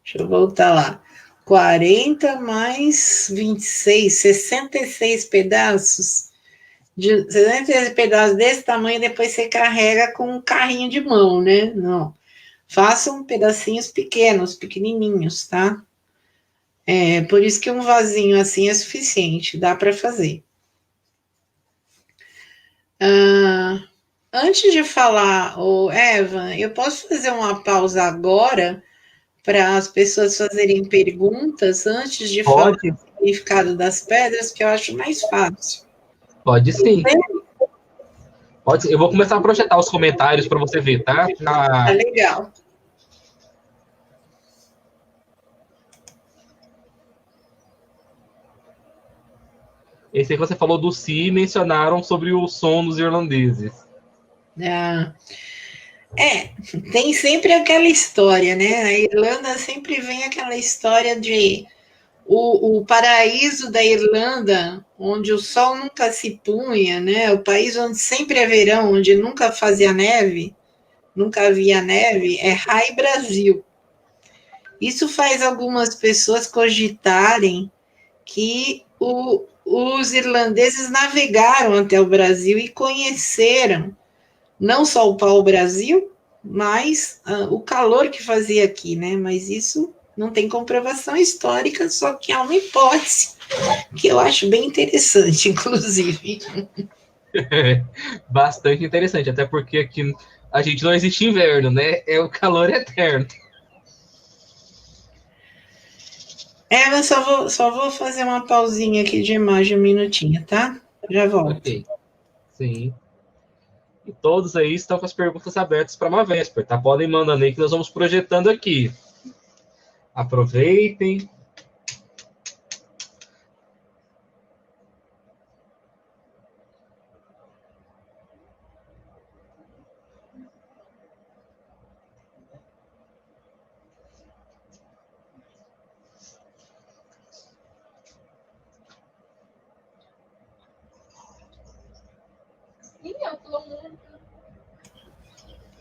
Deixa eu voltar lá. 40 mais 26, 66 pedaços. 66 pedaços desse tamanho, depois você carrega com um carrinho de mão, né? Não. Façam pedacinhos pequenos, pequenininhos, tá? Por isso que um vasinho assim é suficiente, dá para fazer. Antes de falar, Evan, eu posso fazer uma pausa agora para as pessoas fazerem perguntas antes de falar o significado das pedras, que eu acho mais fácil. Pode sim. Pode ser. Eu vou começar a projetar os comentários para você ver, tá? Tá legal. Esse aí que você falou do si, mencionaram sobre o som dos irlandeses. Tem sempre aquela história, né? A Irlanda sempre vem aquela história de o paraíso da Irlanda, onde o sol nunca se punha, né? O país onde sempre é verão, onde nunca fazia neve, nunca havia neve, é High Brasil. Isso faz algumas pessoas cogitarem que os irlandeses navegaram até o Brasil e conheceram não só o pau-brasil, mas o calor que fazia aqui, né? Mas isso Não tem comprovação histórica, só que há uma hipótese que eu acho bem interessante, inclusive. Bastante interessante, até porque aqui a gente não existe inverno, né? É o calor eterno. Mas só vou fazer uma pausinha aqui de imagem um minutinho, tá? Já volto. Ok. Sim. E todos aí estão com as perguntas abertas para uma Vesper, tá? Podem mandando aí que nós vamos projetando aqui. Aproveitem.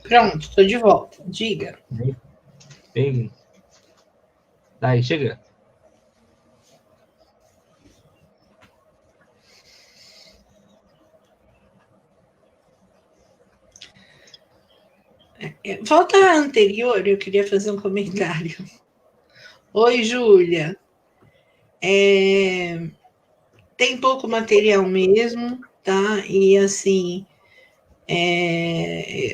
Pronto, estou de volta. Diga. Bem. Daí, chega. Volta à anterior, eu queria fazer um comentário. Oi, Júlia. Tem pouco material mesmo, tá? E assim,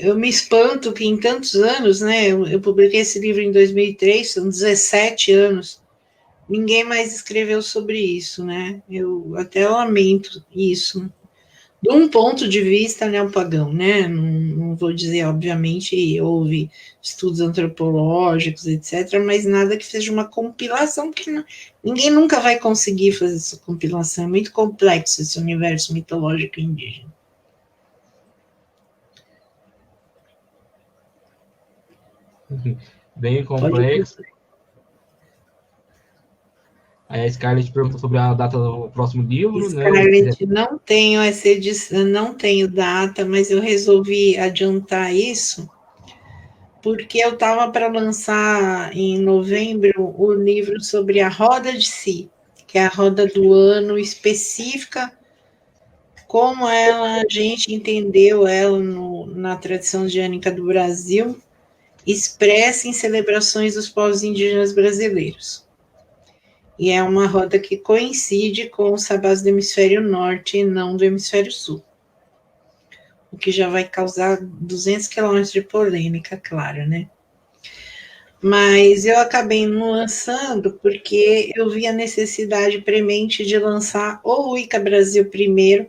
eu me espanto que em tantos anos, né? Eu publiquei esse livro em 2003, são 17 anos, ninguém mais escreveu sobre isso, né? Eu até lamento isso. De um ponto de vista neopagão, né? Não vou dizer, obviamente, houve estudos antropológicos, etc., mas nada que seja uma compilação, porque ninguém nunca vai conseguir fazer essa compilação. É muito complexo esse universo mitológico indígena. Bem complexo. Aí a Scarlett perguntou sobre a data do próximo livro, Scarlett, né? Não tenho essa edição, não tenho data, mas eu resolvi adiantar isso porque eu estava para lançar em novembro o livro sobre a roda de si, que é a roda do ano específica, como a gente entendeu ela na tradição indiânica do Brasil, expressa em celebrações dos povos indígenas brasileiros. E é uma roda que coincide com os sabás do hemisfério norte e não do hemisfério sul. O que já vai causar 200 quilômetros de polêmica, claro, né? Mas eu acabei não lançando porque eu vi a necessidade premente de lançar o Wicca Brasil primeiro,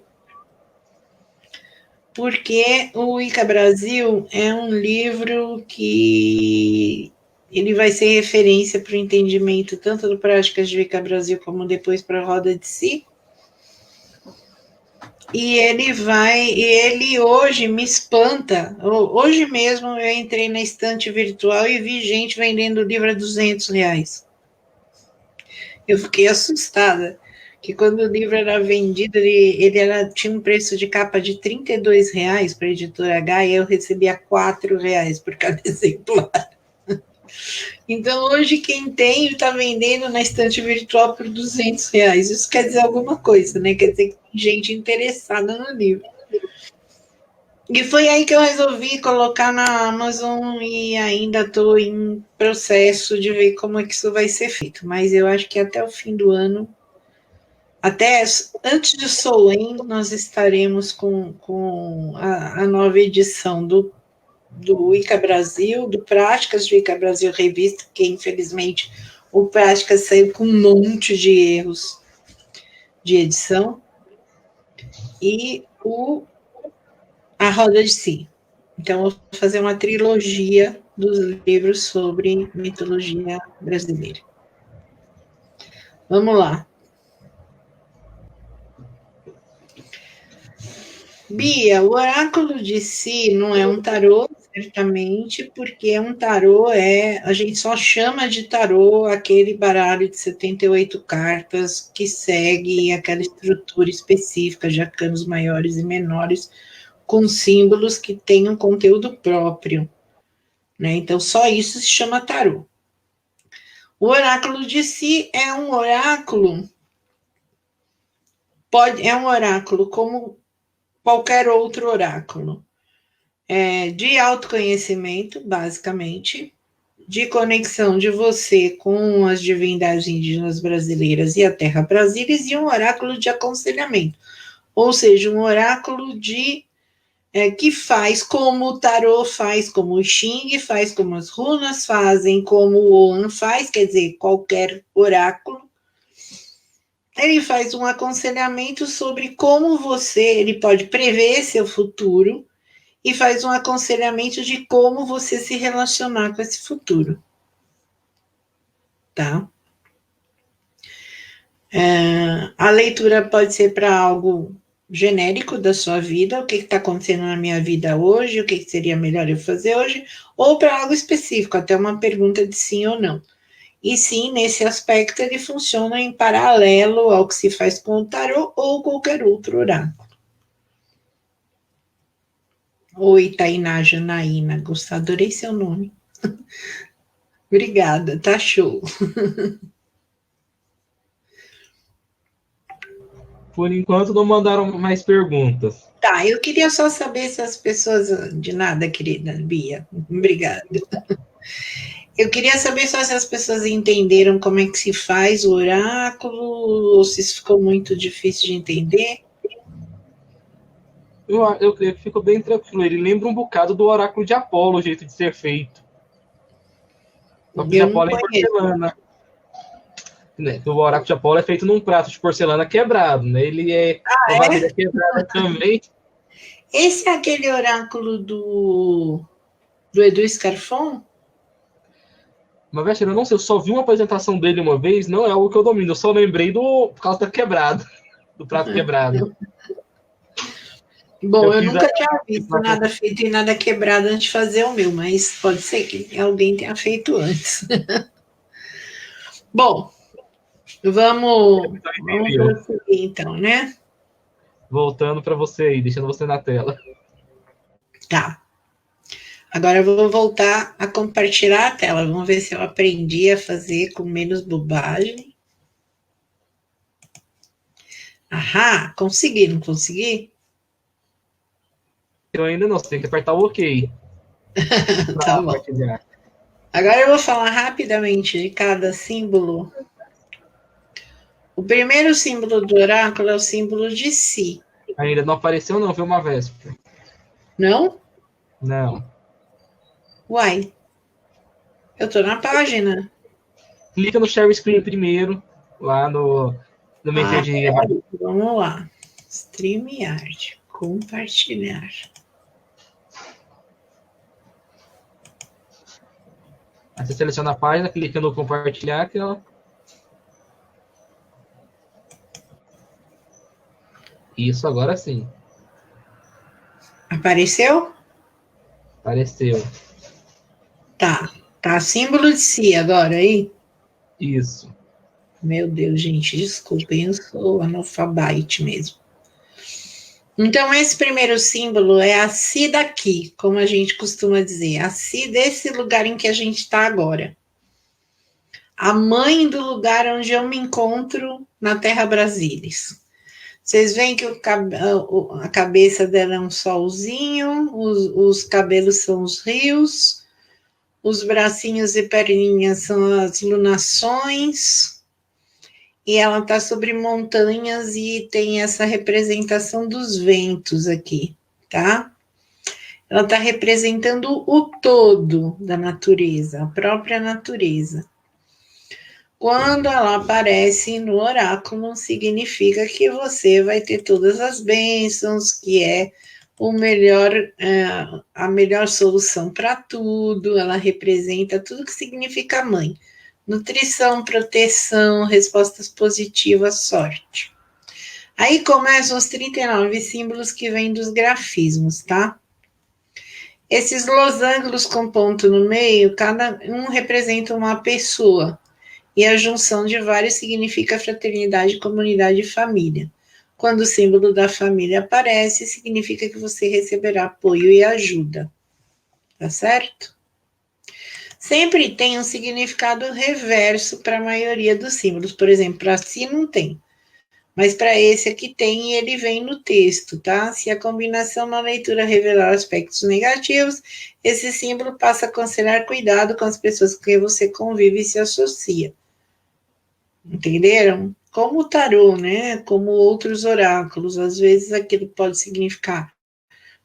porque o Wicca Brasil é um livro que ele vai ser referência para o entendimento tanto do Práticas de Wicca Brasil como depois para a Roda de Si. E ele hoje me espanta. Hoje mesmo eu entrei na estante virtual e vi gente vendendo o livro a R$200. Eu fiquei assustada, que quando o livro era vendido, tinha um preço de capa de R$32 para a editora H e eu recebia R$4 por cada exemplar. Então, hoje, quem tem está vendendo na estante virtual por R$200. Isso quer dizer alguma coisa, né? Quer dizer que tem gente interessada no livro. E foi aí que eu resolvi colocar na Amazon e ainda estou em processo de ver como é que isso vai ser feito. Mas eu acho que até o fim do ano, até antes de Solen, nós estaremos com a nova edição do Wicca Brasil, do Práticas de Wicca Brasil Revista, que infelizmente o Práticas saiu com um monte de erros de edição, e a Roda de Si. Então, eu vou fazer uma trilogia dos livros sobre mitologia brasileira. Vamos lá. Bia, o oráculo de Si não é um tarô, certamente, porque um tarô a gente só chama de tarô aquele baralho de 78 cartas que segue aquela estrutura específica de arcanos maiores e menores, com símbolos que têm um conteúdo próprio, né? Então, só isso se chama tarô. O oráculo de Si é um oráculo, é um oráculo como qualquer outro oráculo, de autoconhecimento, basicamente, de conexão de você com as divindades indígenas brasileiras e a Terra Brasília, e um oráculo de aconselhamento, ou seja, um oráculo que faz como o tarô faz, como o Xing faz, como as runas fazem, como o Oan faz, quer dizer, qualquer oráculo. Ele faz um aconselhamento sobre como ele pode prever seu futuro e faz um aconselhamento de como você se relacionar com esse futuro. Tá? A leitura pode ser para algo genérico da sua vida, o que está acontecendo na minha vida hoje, o que seria melhor eu fazer hoje, ou para algo específico, até uma pergunta de sim ou não. E sim, nesse aspecto, ele funciona em paralelo ao que se faz com o tarô ou qualquer outro oráculo. Oi, Tainá Janaína, adorei seu nome. Obrigada, tá show. Por enquanto não mandaram mais perguntas. Tá, eu queria só saber se as pessoas. De nada, querida Bia. Obrigada. Eu queria saber só se as pessoas entenderam como é que se faz o oráculo, ou se isso ficou muito difícil de entender. Eu creio que ficou bem tranquilo. Ele lembra um bocado do oráculo de Apolo, o jeito de ser feito. O oráculo de Eu não Apolo é em conheço. porcelana. Né? O oráculo de Apolo é feito num prato de porcelana quebrado, né? Ele é uma vasilha quebrada também. Esse é aquele oráculo do Edu Scarfon? Mas, Vester, eu não sei, eu só vi uma apresentação dele uma vez, não é algo que eu domino, eu só lembrei por causa da quebrada, do prato quebrado. Bom, eu nunca tinha visto nada feito e nada quebrado antes de fazer o meu, mas pode ser que alguém tenha feito antes. Bom, vamos prosseguir então, né? Voltando para você aí, deixando você na tela. Tá. Agora eu vou voltar a compartilhar a tela. Vamos ver se eu aprendi a fazer com menos bobagem. Ahá, consegui, não consegui? Eu ainda não, você tem que apertar o OK. Tá bom. Agora eu vou falar rapidamente de cada símbolo. O primeiro símbolo do oráculo é o símbolo de Si. Ainda não apareceu não, viu, uma véspera? Não? Não. Uai. Eu tô na página. Clica no Share Screen primeiro, lá no Messenger. Vamos lá. StreamYard. Compartilhar. Aí você seleciona a página, clica no compartilhar, que ela... Isso, agora sim. Apareceu? Apareceu. Tá. Tá símbolo de Si agora aí? Isso. Meu Deus, gente, desculpem, eu sou analfabete mesmo. Então, esse primeiro símbolo é a Si daqui, como a gente costuma dizer, a Si desse lugar em que a gente está agora. A mãe do lugar onde eu me encontro na Terra Brasilis. Vocês veem que a cabeça dela é um solzinho, os cabelos são os rios, os bracinhos e perninhas são as lunações, e ela está sobre montanhas e tem essa representação dos ventos aqui, tá? Ela está representando o todo da natureza, a própria natureza. Quando ela aparece no oráculo, significa que você vai ter todas as bênçãos, que é a melhor solução para tudo. Ela representa tudo que significa mãe. Nutrição, proteção, respostas positivas, sorte. Aí começam os 39 símbolos que vêm dos grafismos, tá? Esses losangos com ponto no meio, cada um representa uma pessoa. E a junção de vários significa fraternidade, comunidade e família. Quando o símbolo da família aparece, significa que você receberá apoio e ajuda. Tá certo? Sempre tem um significado reverso para a maioria dos símbolos. Por exemplo, para Si não tem. Mas para esse aqui tem, ele vem no texto, tá? Se a combinação na leitura revelar aspectos negativos, esse símbolo passa a considerar cuidado com as pessoas com quem você convive e se associa. Entenderam? Como o tarô, né? Como outros oráculos, às vezes aquilo pode significar,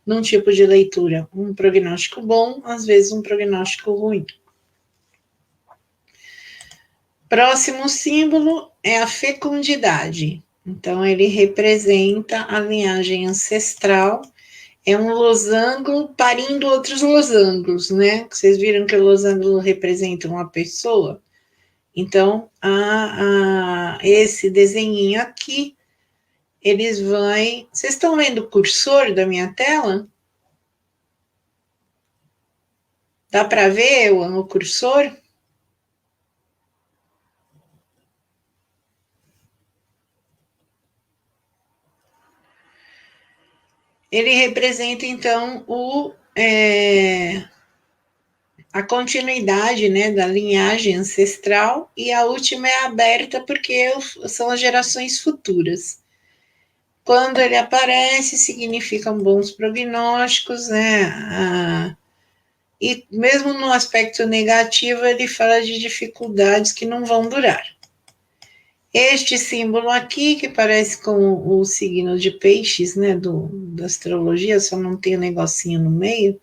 num tipo de leitura, um prognóstico bom, às vezes um prognóstico ruim. Próximo símbolo é a fecundidade. Então, ele representa a linhagem ancestral. É um losango parindo outros losangos, né? Vocês viram que o losango representa uma pessoa? Então, esse desenhinho aqui, eles vão... Vocês estão vendo o cursor da minha tela? Dá para ver o cursor? Ele representa, então, a continuidade, né, da linhagem ancestral, e a última é aberta porque são as gerações futuras. Quando ele aparece, significam bons prognósticos, né? E mesmo no aspecto negativo, ele fala de dificuldades que não vão durar. Este símbolo aqui, que parece com o signo de peixes, né, da astrologia, só não tem um negocinho no meio,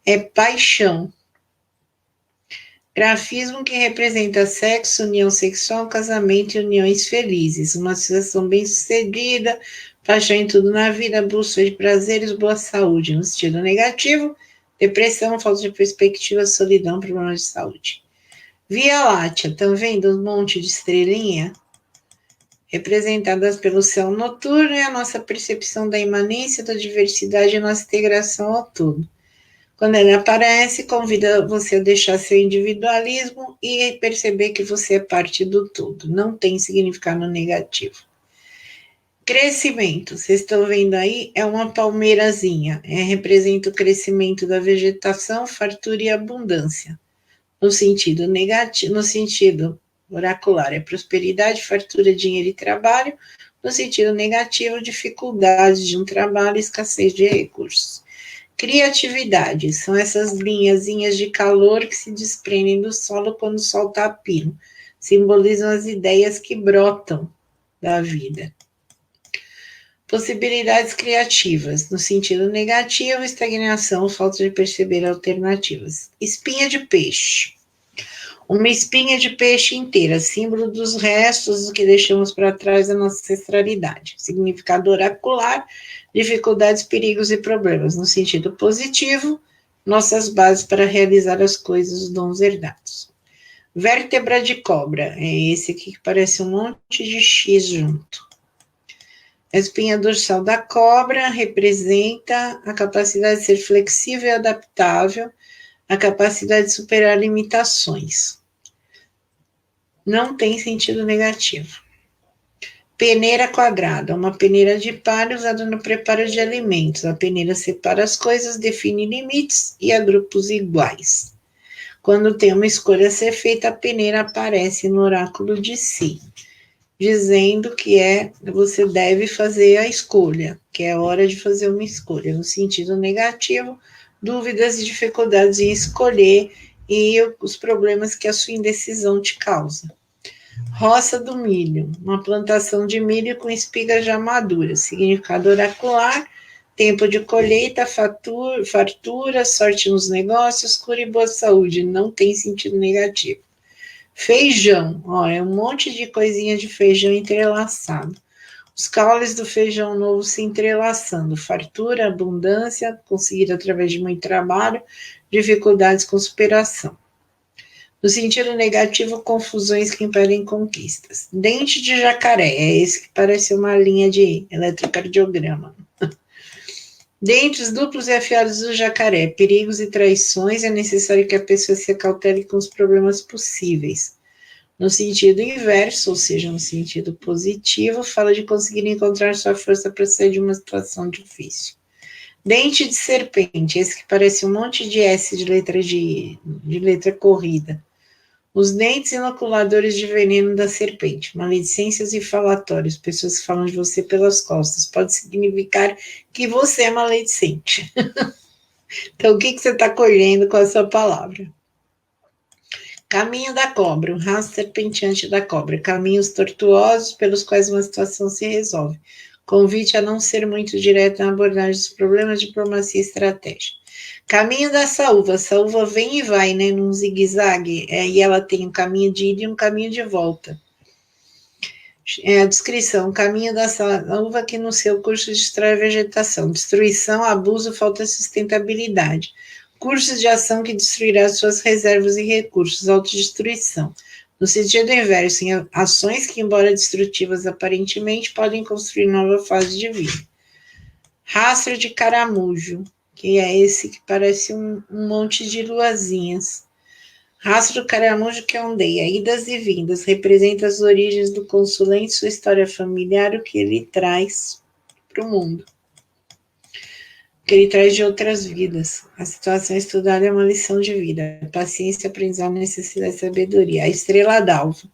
é paixão. Grafismo que representa sexo, união sexual, casamento e uniões felizes. Uma situação bem-sucedida, paixão em tudo na vida, busca de prazeres, boa saúde. No sentido negativo, depressão, falta de perspectiva, solidão, problemas de saúde. Via Láctea, estão vendo um monte de estrelinha? Representadas pelo céu noturno, é a nossa percepção da imanência, da diversidade e nossa integração ao todo. Quando ele aparece, convida você a deixar seu individualismo e perceber que você é parte do todo. Não tem significado negativo. Crescimento, vocês estão vendo aí? É uma palmeirazinha. Representa o crescimento da vegetação, fartura e abundância. No sentido negativo, no sentido oracular, é prosperidade, fartura, dinheiro e trabalho. No sentido negativo, dificuldades de um trabalho, escassez de recursos. Criatividade, são essas linhazinhas de calor que se desprendem do solo quando o sol está a pino. Simbolizam as ideias que brotam da vida. Possibilidades criativas, no sentido negativo, estagnação, falta de perceber alternativas. Espinha de peixe. Uma espinha de peixe inteira, símbolo dos restos que deixamos para trás da nossa ancestralidade. Significado oracular, dificuldades, perigos e problemas. No sentido positivo, nossas bases para realizar as coisas, os dons herdados. Vértebra de cobra, é esse aqui que parece um monte de X junto. A espinha dorsal da cobra representa a capacidade de ser flexível e adaptável, a capacidade de superar limitações. Não tem sentido negativo. Peneira quadrada, uma peneira de palha usada no preparo de alimentos. A peneira separa as coisas, define limites e a grupos iguais. Quando tem uma escolha a ser feita, a peneira aparece no oráculo de si, dizendo que você deve fazer a escolha, que é hora de fazer uma escolha. No sentido negativo, dúvidas e dificuldades em escolher e os problemas que a sua indecisão te causa. Roça do milho, uma plantação de milho com espigas já maduras. Significado oracular, tempo de colheita, fartura, sorte nos negócios, cura e boa saúde. Não tem sentido negativo. Feijão, é um monte de coisinha de feijão entrelaçado. Os caules do feijão novo se entrelaçando. Fartura, abundância, conseguida através de muito trabalho, dificuldades com superação. No sentido negativo, confusões que impedem conquistas. Dente de jacaré, é esse que parece uma linha de eletrocardiograma. Dentes duplos e afiados do jacaré, perigos e traições, é necessário que a pessoa se acautele com os problemas possíveis. No sentido inverso, ou seja, no sentido positivo, fala de conseguir encontrar sua força para sair de uma situação difícil. Dente de serpente, esse que parece um monte de S de letra corrida. Os dentes inoculadores de veneno da serpente, maledicências e falatórios, pessoas que falam de você pelas costas, pode significar que você é maledicente. Então, o que você está colhendo com a sua palavra? Caminho da cobra, o rastro serpenteante da cobra, caminhos tortuosos pelos quais uma situação se resolve. Convite a não ser muito direto na abordagem dos problemas, diplomacia e estratégia. Caminho da saúva, a saúva vem e vai, né, num zigue-zague, e ela tem um caminho de ida e um caminho de volta. A descrição, caminho da saúva que no seu curso destrói a vegetação, destruição, abuso, falta de sustentabilidade. Cursos de ação que destruirá suas reservas e recursos, autodestruição. No sentido inverso, em ações que, embora destrutivas aparentemente, podem construir nova fase de vida. Rastro de caramujo, que é esse que parece um monte de luazinhas. Rastro do caramujo que ondeia, idas e vindas, representa as origens do consulente, sua história familiar, o que ele traz para o mundo. O que ele traz de outras vidas. A situação estudada é uma lição de vida. Paciência, aprendizado, necessidade e sabedoria. A estrela d'alva.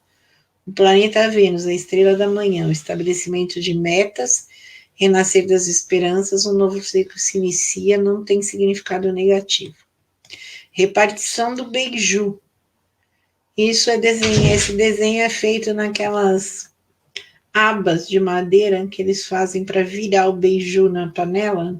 O planeta Vênus, a estrela da manhã, o estabelecimento de metas, renascer das esperanças, um novo ciclo se inicia, não tem significado negativo. Repartição do beiju. Isso é desenho, esse desenho é feito naquelas abas de madeira que eles fazem para virar o beiju na panela.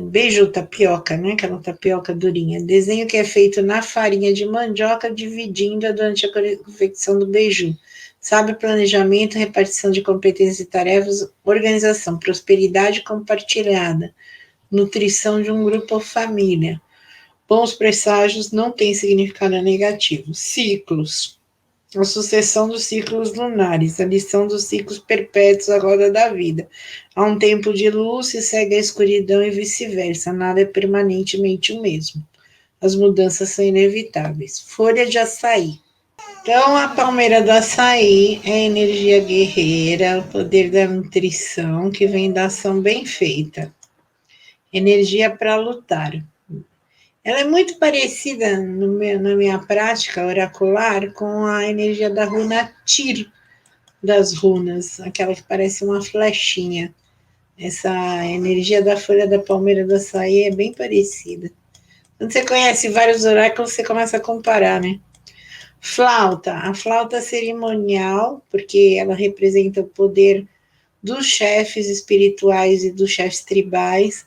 Beiju, tapioca, né? Aquela tapioca durinha. Desenho que é feito na farinha de mandioca, dividindo durante a confecção do beiju. Sabe, planejamento, repartição de competências e tarefas, organização, prosperidade compartilhada, nutrição de um grupo ou família. Bons presságios não têm significado negativo. Ciclos. A sucessão dos ciclos lunares, a lição dos ciclos perpétuos, a roda da vida. Há um tempo de luz, se segue a escuridão e vice-versa. Nada é permanentemente o mesmo. As mudanças são inevitáveis. Folha de açaí. Então, a palmeira do açaí é energia guerreira, o poder da nutrição, que vem da ação bem feita. Energia para lutar. Ela é muito parecida na minha prática oracular com a energia da runa Tyr das runas, aquela que parece uma flechinha. Essa energia da folha da palmeira do açaí é bem parecida. Quando você conhece vários oráculos, você começa a comparar, né? Flauta, a flauta cerimonial, porque ela representa o poder dos chefes espirituais e dos chefes tribais.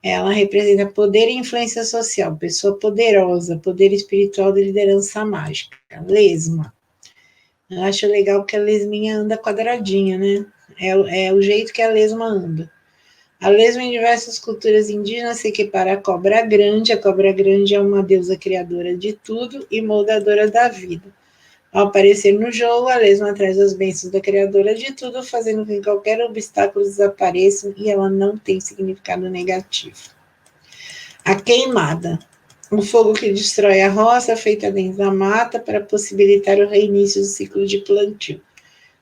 Ela representa poder e influência social, pessoa poderosa, poder espiritual de liderança mágica. Lesma. Eu acho legal que a lesminha anda quadradinha, né? É o jeito que a lesma anda. A lesma em diversas culturas indígenas se equipara à cobra grande. A cobra grande é uma deusa criadora de tudo e moldadora da vida. Ao aparecer no jogo, a lesma traz as bênçãos da criadora de tudo, fazendo com que qualquer obstáculo desapareça e ela não tem significado negativo. A queimada. O fogo que destrói a roça, feita dentro da mata, para possibilitar o reinício do ciclo de plantio.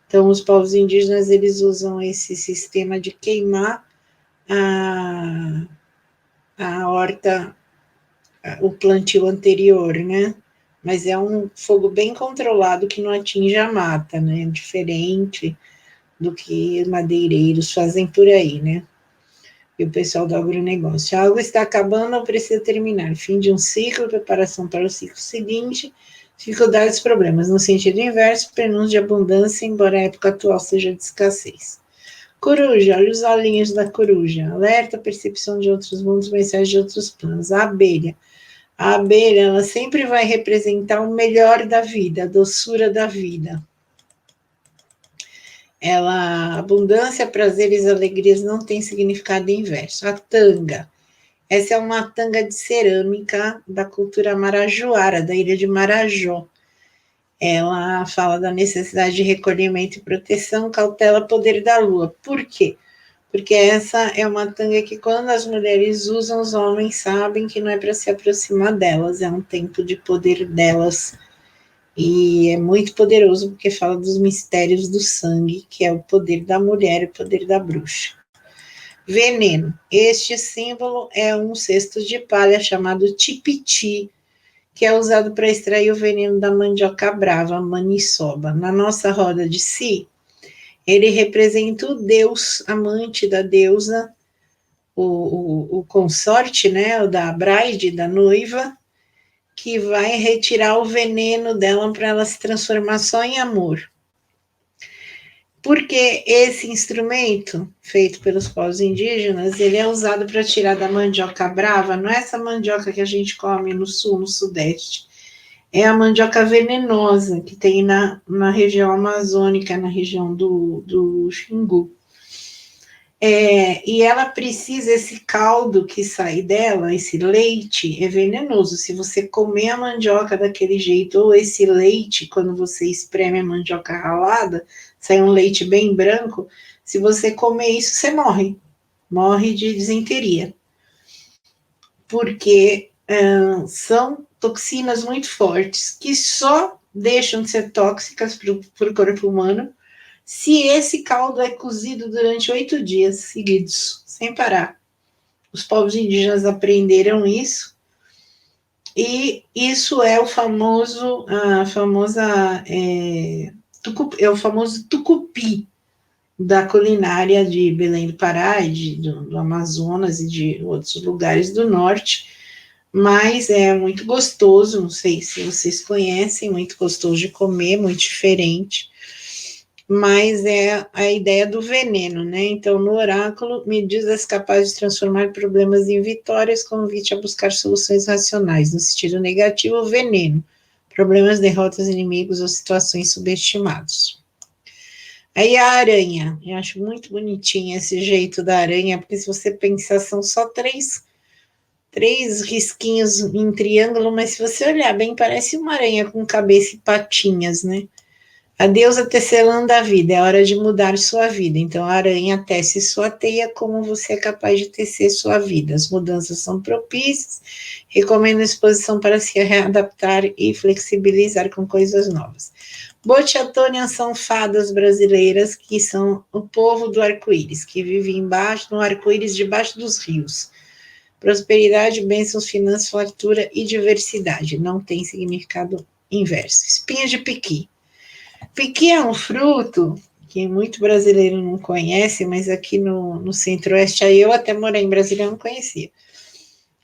Então, os povos indígenas, eles usam esse sistema de queimar a horta, o plantio anterior, né? Mas é um fogo bem controlado que não atinge a mata, né? Diferente do que madeireiros fazem por aí, né? E o pessoal do agronegócio. A água está acabando ou precisa terminar. Fim de um ciclo, preparação para o ciclo seguinte, dificuldades, problemas. No sentido inverso, prenúncio de abundância, embora a época atual seja de escassez. Coruja, olha os olhinhos da coruja. Alerta, percepção de outros mundos, mensagem de outros planos. A abelha. A abelha, ela sempre vai representar o melhor da vida, a doçura da vida. Abundância, prazeres, alegrias não tem significado inverso. A tanga. Essa é uma tanga de cerâmica da cultura marajoara, da ilha de Marajó. Ela fala da necessidade de recolhimento e proteção, cautela, poder da lua. Por quê? Porque essa é uma tanga que quando as mulheres usam, os homens sabem que não é para se aproximar delas, é um tempo de poder delas. E é muito poderoso porque fala dos mistérios do sangue, que é o poder da mulher e o poder da bruxa. Veneno. Este símbolo é um cesto de palha chamado tipiti, que é usado para extrair o veneno da mandioca brava, a maniçoba. Na nossa roda de si, ele representa o deus amante da deusa, o consorte, né, o da bride, da noiva, que vai retirar o veneno dela para ela se transformar só em amor. Porque esse instrumento, feito pelos povos indígenas, ele é usado para tirar da mandioca brava, não é essa mandioca que a gente come no sul, no sudeste, é a mandioca venenosa, que tem na região amazônica, na região do Xingu. E ela precisa, esse caldo que sai dela, esse leite, é venenoso. Se você comer a mandioca daquele jeito, ou esse leite, quando você espreme a mandioca ralada, sai um leite bem branco, se você comer isso, você morre. Morre de disenteria. Porque são toxinas muito fortes, que só deixam de ser tóxicas para o corpo humano se esse caldo é cozido durante 8 dias seguidos, sem parar. Os povos indígenas aprenderam isso, e isso é o famoso, é o famoso tucupi da culinária de Belém do Pará, do Amazonas e de outros lugares do norte, mas é muito gostoso, não sei se vocês conhecem, muito gostoso de comer, muito diferente, mas é a ideia do veneno, né? Então, no oráculo, medidas capazes de transformar problemas em vitórias, convite a buscar soluções racionais. No sentido negativo, o veneno, problemas, derrotas, inimigos ou situações subestimados. Aí a aranha, eu acho muito bonitinho esse jeito da aranha, porque se você pensar, são só três risquinhos em triângulo, mas se você olhar bem, parece uma aranha com cabeça e patinhas, né? A deusa tecelã da vida, é hora de mudar sua vida. Então, a aranha tece sua teia, como você é capaz de tecer sua vida. As mudanças são propícias, recomendo exposição para se readaptar e flexibilizar com coisas novas. Botiatônia são fadas brasileiras, que são o povo do arco-íris, que vive no arco-íris debaixo dos rios. Prosperidade, bênçãos, finanças, fartura e diversidade. Não tem significado inverso. Espinha de piqui. Piqui é um fruto que muito brasileiro não conhece, mas aqui no Centro-Oeste, aí eu até morei em Brasília, eu não conhecia.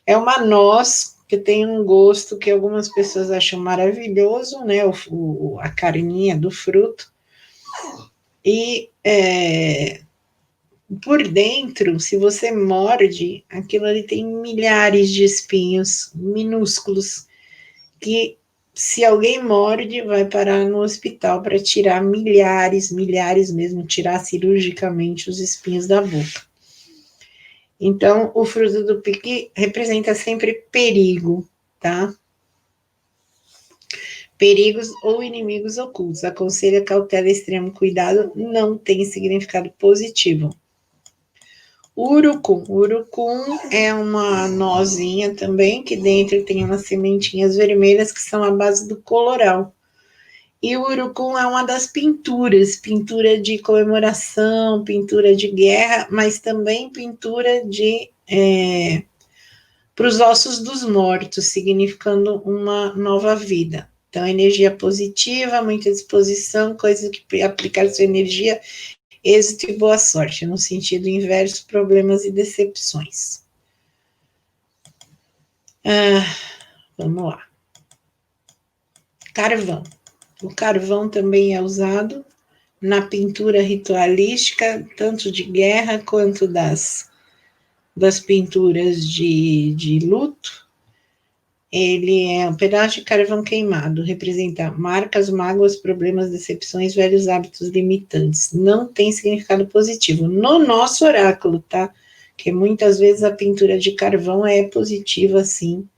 É uma noz que tem um gosto que algumas pessoas acham maravilhoso, né? A carninha do fruto. E por dentro, se você morde, aquilo ali tem milhares de espinhos minúsculos que, se alguém morde, vai parar no hospital para tirar milhares mesmo, tirar cirurgicamente os espinhos da boca. Então, o fruto do piqui representa sempre perigo, tá? Perigos ou inimigos ocultos. Aconselha cautela e extremo cuidado, não tem significado positivo. Urucum. Urucum é uma nozinha também, que dentro tem umas sementinhas vermelhas que são a base do coloral. E o urucum é uma das pinturas, pintura de comemoração, pintura de guerra, mas também pintura para os ossos dos mortos, significando uma nova vida. Então, energia positiva, muita disposição, coisa que aplicar sua energia, êxito e boa sorte. No sentido inverso, problemas e decepções. Vamos lá. Carvão. O carvão também é usado na pintura ritualística, tanto de guerra quanto das pinturas de luto. Ele é um pedaço de carvão queimado, representa marcas, mágoas, problemas, decepções, velhos hábitos limitantes. Não tem significado positivo. No nosso oráculo, tá? Que muitas vezes a pintura de carvão é positiva, sim,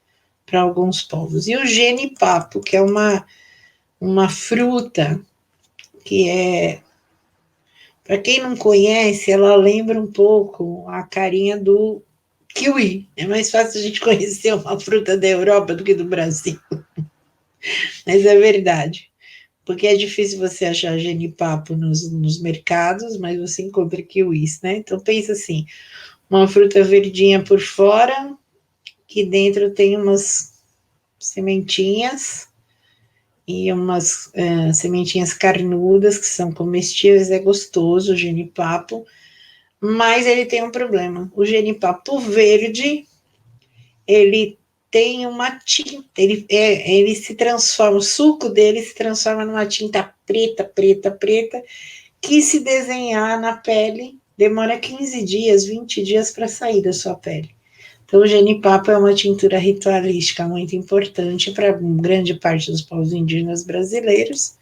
para alguns povos. E o genipapo, que é uma fruta que para quem não conhece, ela lembra um pouco a carinha do kiwi. É mais fácil a gente conhecer uma fruta da Europa do que do Brasil. Mas é verdade. Porque é difícil você achar genipapo nos mercados, mas você encontra kiwis, né? Então pensa assim, uma fruta verdinha por fora, que dentro tem umas sementinhas e umas sementinhas carnudas que são comestíveis, é gostoso o genipapo, mas ele tem um problema. O genipapo verde, ele tem uma tinta, ele se transforma, o suco dele se transforma numa tinta preta, que se desenhar na pele, demora 15 dias, 20 dias para sair da sua pele. Então, o genipapo é uma tintura ritualística muito importante para grande parte dos povos indígenas brasileiros,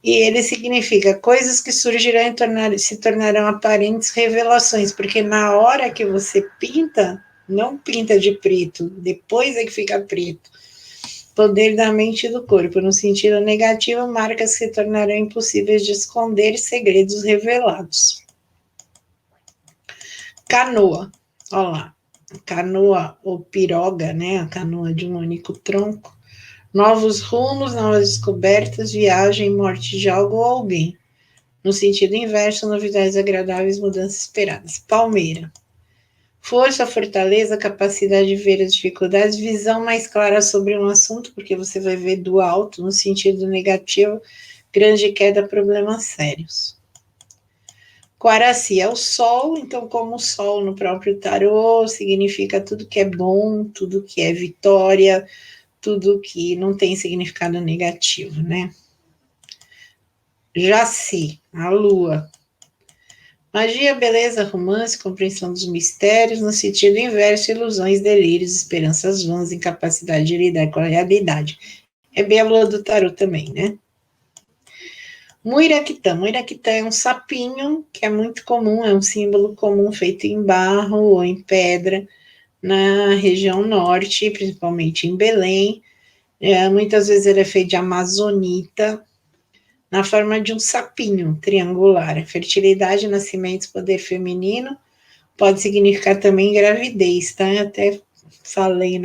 e ele significa coisas que surgirão e se tornarão aparentes revelações, porque na hora que você pinta, não pinta de preto, depois é que fica preto. Poder da mente e do corpo, no sentido negativo, marcas que tornarão impossíveis de esconder segredos revelados. Canoa, olha lá, canoa ou piroga, né, a canoa de um único tronco. Novos rumos, novas descobertas, viagem, morte de algo ou alguém. No sentido inverso, novidades agradáveis, mudanças esperadas. Palmeira. Força, fortaleza, capacidade de ver as dificuldades, visão mais clara sobre um assunto, porque você vai ver do alto, no sentido negativo, grande queda, problemas sérios. Quaraci é o sol, então como o sol no próprio tarô, significa tudo que é bom, tudo que é vitória, tudo que não tem significado negativo, né? Jaci, a lua. Magia, beleza, romance, compreensão dos mistérios, no sentido inverso, ilusões, delírios, esperanças vãs, incapacidade de lidar com a realidade. É bem a lua do tarô também, né? Muiraquitã. Muiraquitã é um sapinho que é muito comum, é um símbolo comum feito em barro ou em pedra na região norte, principalmente em Belém. Muitas vezes ele é feito de amazonita, na forma de um sapinho triangular. Fertilidade, nascimentos, poder feminino, pode significar também gravidez, tá? Eu até falei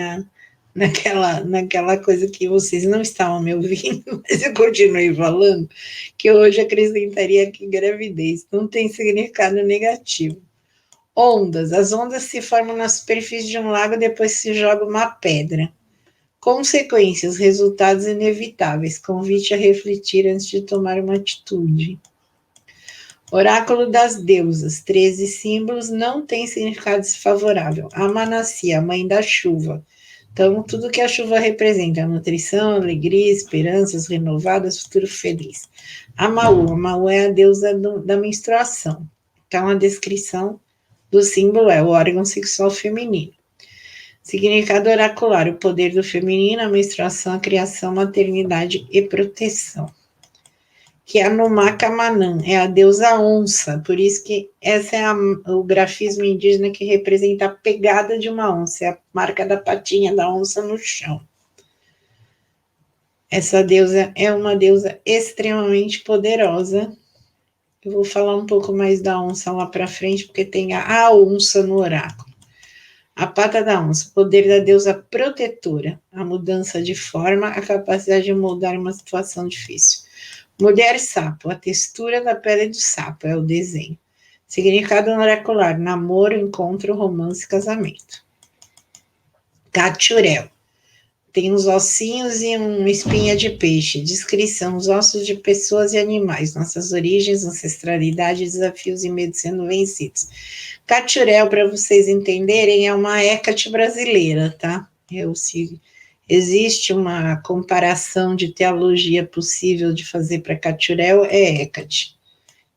naquela coisa que vocês não estavam me ouvindo, mas eu continuei falando, que hoje acrescentaria aqui gravidez, não tem significado negativo. Ondas, as ondas se formam na superfície de um lago, depois se joga uma pedra. Consequências, resultados inevitáveis, convite a refletir antes de tomar uma atitude. Oráculo das deusas, 13 símbolos, não tem significado desfavorável. Amanassi, a mãe da chuva. Então, tudo que a chuva representa, nutrição, alegria, esperanças renovadas, futuro feliz. Amaú é a deusa da menstruação. Então, a descrição do símbolo é o órgão sexual feminino. Significado oracular, o poder do feminino, a menstruação, a criação, maternidade e proteção. Que é a Numakamanã, é a deusa onça, por isso que essa é o grafismo indígena que representa a pegada de uma onça, é a marca da patinha da onça no chão. Essa deusa é uma deusa extremamente poderosa. Eu vou falar um pouco mais da onça lá para frente, porque tem a onça no oráculo. A pata da onça, poder da deusa protetora, a mudança de forma, a capacidade de moldar uma situação difícil. Mulher sapo, a textura da pele do sapo, é o desenho. Significado oracular, namoro, encontro, romance, casamento. Cachurel, tem uns ossinhos e uma espinha de peixe. Descrição, os ossos de pessoas e animais, nossas origens, ancestralidade, desafios e medos sendo vencidos. Cachurel, para vocês entenderem, é uma Hecate brasileira, tá? Existe uma comparação de teologia possível de fazer para Cachurel, é Hecate.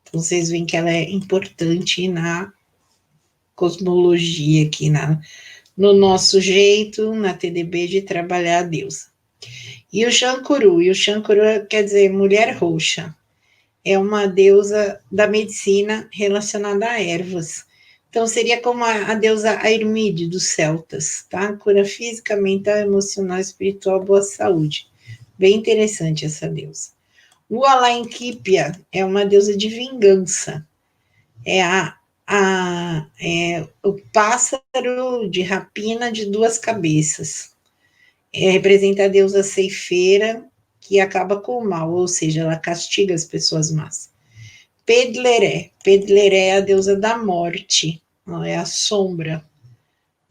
Então, vocês veem que ela é importante na cosmologia aqui, no nosso jeito, na TDB, de trabalhar a deusa. E o Xancuru quer dizer mulher roxa. É uma deusa da medicina relacionada a ervas. Então, seria como a deusa Airmide dos celtas, tá? Cura física, mental, emocional, espiritual, boa saúde. Bem interessante essa deusa. O Alainquípia é uma deusa de vingança. É o pássaro de rapina de duas cabeças. Representa a deusa ceifeira, que acaba com o mal, ou seja, ela castiga as pessoas más. Pedleré é a deusa da morte, é a sombra.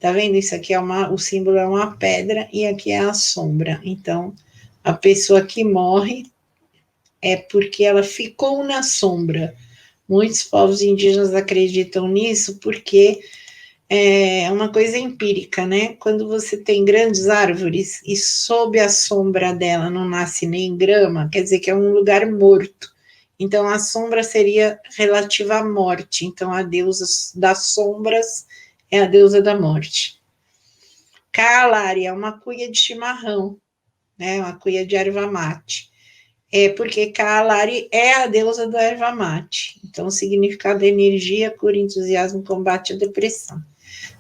Tá vendo? Isso aqui o símbolo é uma pedra e aqui é a sombra. Então, a pessoa que morre é porque ela ficou na sombra. Muitos povos indígenas acreditam nisso porque é uma coisa empírica, né? Quando você tem grandes árvores e sob a sombra dela não nasce nem grama, quer dizer que é um lugar morto. Então, a sombra seria relativa à morte. Então, a deusa das sombras é a deusa da morte. Kaalari é uma cuia de chimarrão, né? Uma cuia de erva mate. Porque Kaalari é a deusa do erva mate. Então, o significado é energia, cura, entusiasmo, combate à depressão.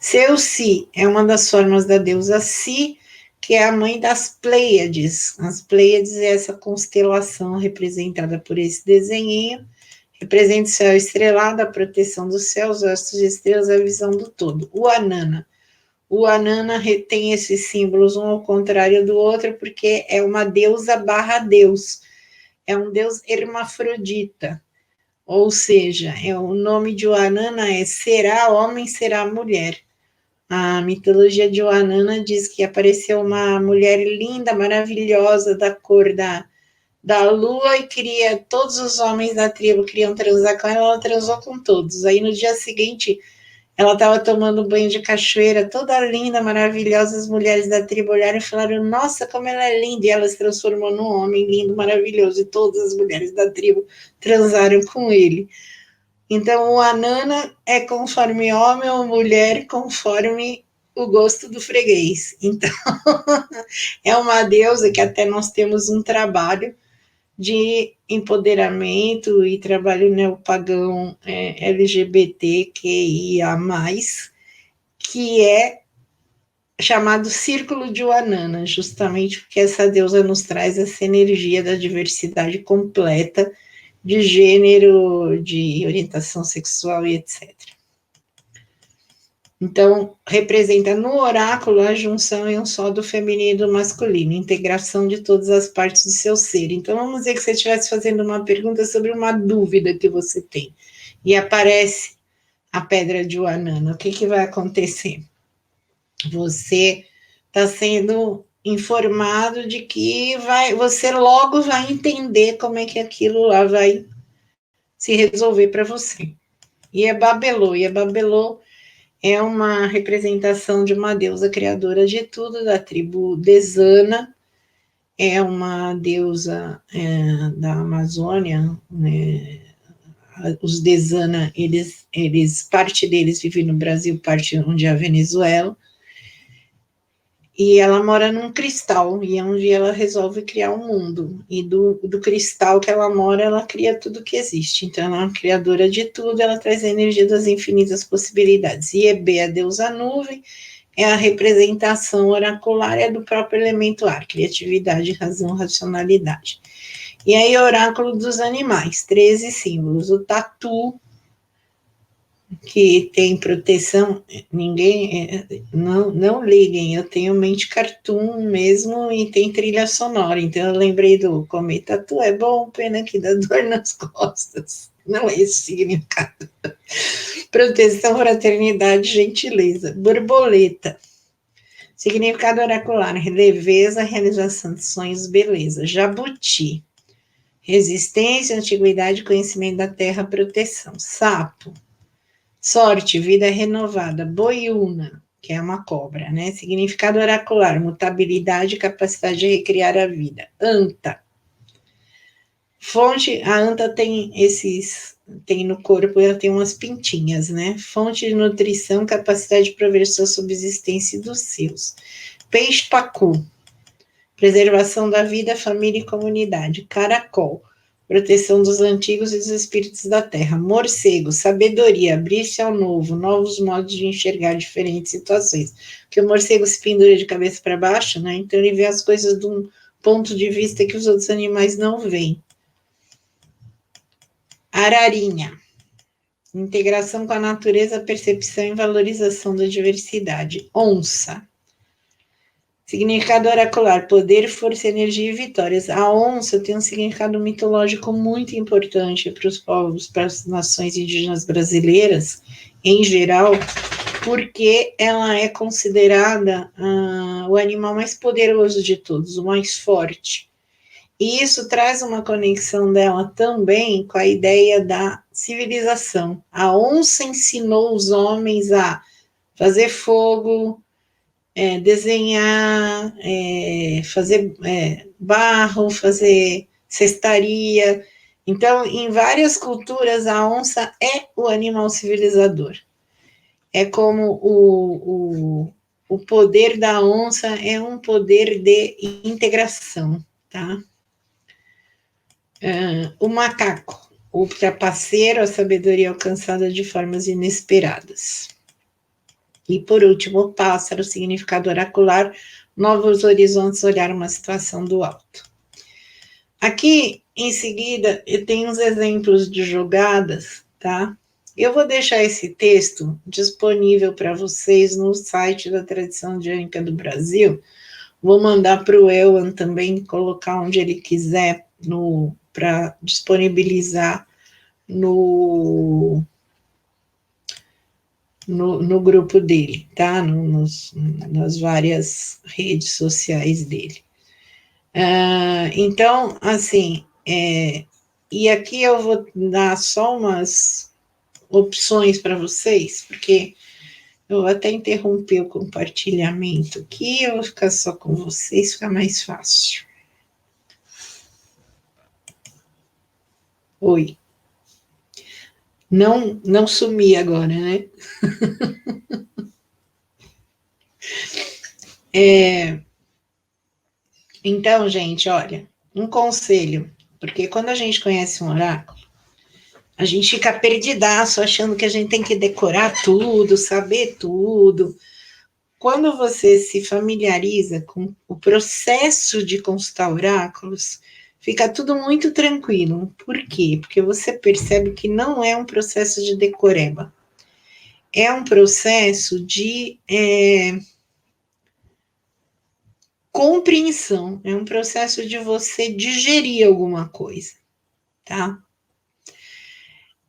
Seuci é uma das formas da deusa Si, que é a mãe das Pleiades. As Pleiades é essa constelação representada por esse desenho. Representa o céu estrelado, a proteção dos céus, os astros e estrelas, a visão do todo. O Anana. O Anana tem esses símbolos um ao contrário do outro, porque é uma deusa barra deus. É um deus hermafrodita. Ou seja, o nome de Anana é será homem, será mulher. A mitologia de Oanana diz que apareceu uma mulher linda, maravilhosa, da cor da lua, e queria, todos os homens da tribo queriam transar com ela transou com todos. Aí no dia seguinte, ela estava tomando banho de cachoeira, toda linda, maravilhosa, as mulheres da tribo olharam e falaram, nossa, como ela é linda, e ela se transformou num homem lindo, maravilhoso, e todas as mulheres da tribo transaram com ele. Então, o Anana é conforme homem ou mulher, conforme o gosto do freguês. Então, é uma deusa que até nós temos um trabalho de empoderamento e trabalho neopagão LGBTQIA+, que é chamado Círculo de Oanana, justamente porque essa deusa nos traz essa energia da diversidade completa de gênero, de orientação sexual e etc. Então, representa no oráculo a junção em um só do feminino e do masculino, integração de todas as partes do seu ser. Então, vamos dizer que você estivesse fazendo uma pergunta sobre uma dúvida que você tem, e aparece a pedra de Oanana, o que vai acontecer? Você está sendo informado de que você logo vai entender como é que aquilo lá vai se resolver para você. E a Babelô é uma representação de uma deusa criadora de tudo, da tribo Desana, é uma deusa da Amazônia, né? Os Desana, parte deles vive no Brasil, parte onde é a Venezuela, e ela mora num cristal, e é onde ela resolve criar um mundo, e do cristal que ela mora, ela cria tudo que existe, então ela é uma criadora de tudo, ela traz a energia das infinitas possibilidades. Iebê, a deusa nuvem, é a representação oracular, é do próprio elemento ar, criatividade, razão, racionalidade. E aí, oráculo dos animais, 13 símbolos, o tatu, que tem proteção, não liguem, eu tenho mente cartoon mesmo e tem trilha sonora, então eu lembrei do comer tatu é bom, pena que dá dor nas costas, não é esse o significado. Proteção, fraternidade, gentileza. Borboleta, significado oracular, leveza, realização de sonhos, beleza. Jabuti, resistência, antiguidade, conhecimento da terra, proteção. Sapo, sorte, vida renovada. Boiúna, que é uma cobra, né? Significado oracular, mutabilidade, capacidade de recriar a vida. Anta, fonte, a anta tem no corpo, ela tem umas pintinhas, né? Fonte de nutrição, capacidade de prover sua subsistência e dos seus. Peixe pacu, preservação da vida, família e comunidade. Caracol, proteção dos antigos e dos espíritos da terra. Morcego, sabedoria, abrir-se ao novo, novos modos de enxergar diferentes situações. Porque o morcego se pendura de cabeça para baixo, né? Então ele vê as coisas de um ponto de vista que os outros animais não veem. Ararinha, integração com a natureza, percepção e valorização da diversidade. Onça, significado oracular, poder, força, energia e vitórias. A onça tem um significado mitológico muito importante para os povos, para as nações indígenas brasileiras, em geral, porque ela é considerada o animal mais poderoso de todos, o mais forte. E isso traz uma conexão dela também com a ideia da civilização. A onça ensinou os homens a fazer fogo, desenhar, fazer barro, fazer cestaria. Então, em várias culturas, a onça é o animal civilizador. É como o poder da onça é um poder de integração, tá? O macaco, o trapaceiro, a sabedoria alcançada de formas inesperadas. E, por último, o pássaro, significado oracular, novos horizontes, olhar uma situação do alto. Aqui, em seguida, eu tenho uns exemplos de jogadas, tá? Eu vou deixar esse texto disponível para vocês no site da Tradição Indiânica do Brasil. Vou mandar para o Elwan também, colocar onde ele quiser para disponibilizar no grupo dele, tá? Nas várias redes sociais dele. Então, assim, e aqui eu vou dar só umas opções para vocês, porque eu vou até interromper o compartilhamento aqui, eu vou ficar só com vocês, fica mais fácil. Oi. Não sumi agora, né? Então, gente, olha, um conselho, porque quando a gente conhece um oráculo, a gente fica perdidaço, achando que a gente tem que decorar tudo, saber tudo. Quando você se familiariza com o processo de consultar oráculos, fica tudo muito tranquilo. Por quê? Porque você percebe que não é um processo de decoreba. É um processo de compreensão, é um processo de você digerir alguma coisa, tá?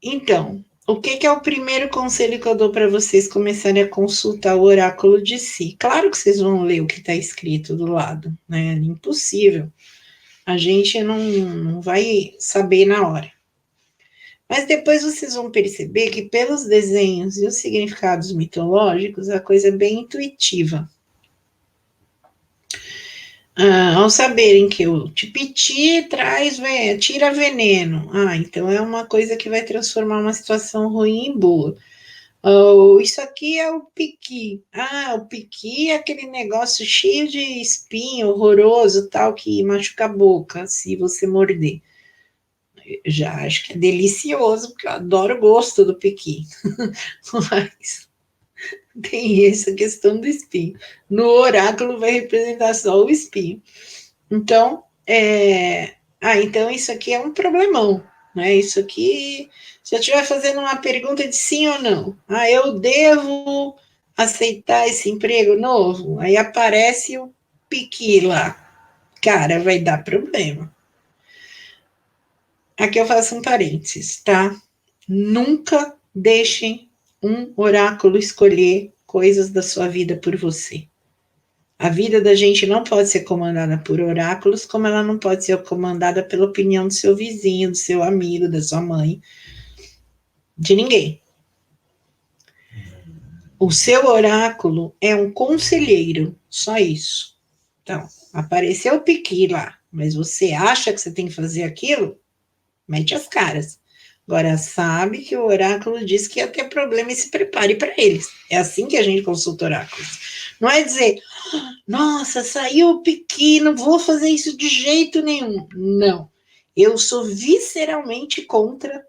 Então, o que é o primeiro conselho que eu dou para vocês começarem a consultar o oráculo de si? Claro que vocês vão ler o que está escrito do lado, né? Impossível. A gente não vai saber na hora. Mas depois vocês vão perceber que pelos desenhos e os significados mitológicos, a coisa é bem intuitiva. Ao saberem que o tipiti tira veneno, então é uma coisa que vai transformar uma situação ruim em boa. Isso aqui é o piqui. O piqui é aquele negócio cheio de espinho, horroroso, tal, que machuca a boca se você morder. Já acho que é delicioso, porque eu adoro o gosto do piqui. Mas tem essa questão do espinho. No oráculo vai representar só o espinho. Então, então isso aqui é um problemão, né? Isso aqui, se eu estiver fazendo uma pergunta de sim ou não, eu devo aceitar esse emprego novo? Aí aparece o piqui lá. Cara, vai dar problema. Aqui eu faço um parênteses, tá? Nunca deixem um oráculo escolher coisas da sua vida por você. A vida da gente não pode ser comandada por oráculos, como ela não pode ser comandada pela opinião do seu vizinho, do seu amigo, da sua mãe, de ninguém. O seu oráculo é um conselheiro, só isso. Então, apareceu o piqui lá, mas você acha que você tem que fazer aquilo? Mete as caras. Agora, sabe que o oráculo diz que ia ter problema e se prepare para eles. É assim que a gente consulta oráculos. Não é dizer, nossa, saiu o piqui, não vou fazer isso de jeito nenhum. Não. Eu sou visceralmente contra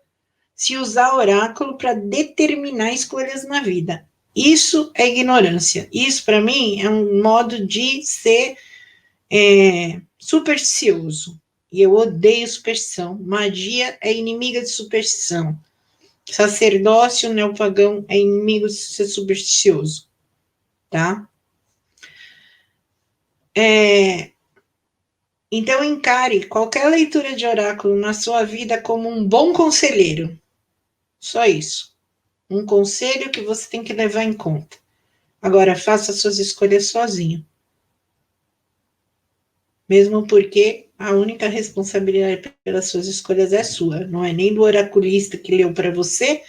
se usar oráculo para determinar escolhas na vida. Isso é ignorância. Isso, para mim, é um modo de ser supersticioso. E eu odeio superstição. Magia é inimiga de superstição. Sacerdócio neopagão é inimigo de ser supersticioso. Tá? Então, encare qualquer leitura de oráculo na sua vida como um bom conselheiro. Só isso. Um conselho que você tem que levar em conta. Agora, faça suas escolhas sozinho. Mesmo porque a única responsabilidade pelas suas escolhas é sua. Não é nem do oraculista que leu para você,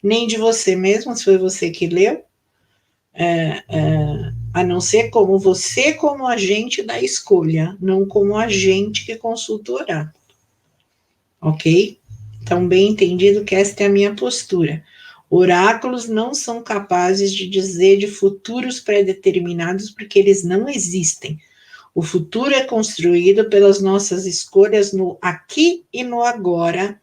nem de você mesmo, se foi você que leu. A não ser como você, como agente da escolha, não como agente que consulta o oráculo. Ok? Então, bem entendido que esta é a minha postura. Oráculos não são capazes de dizer de futuros pré-determinados porque eles não existem. O futuro é construído pelas nossas escolhas no aqui e no agora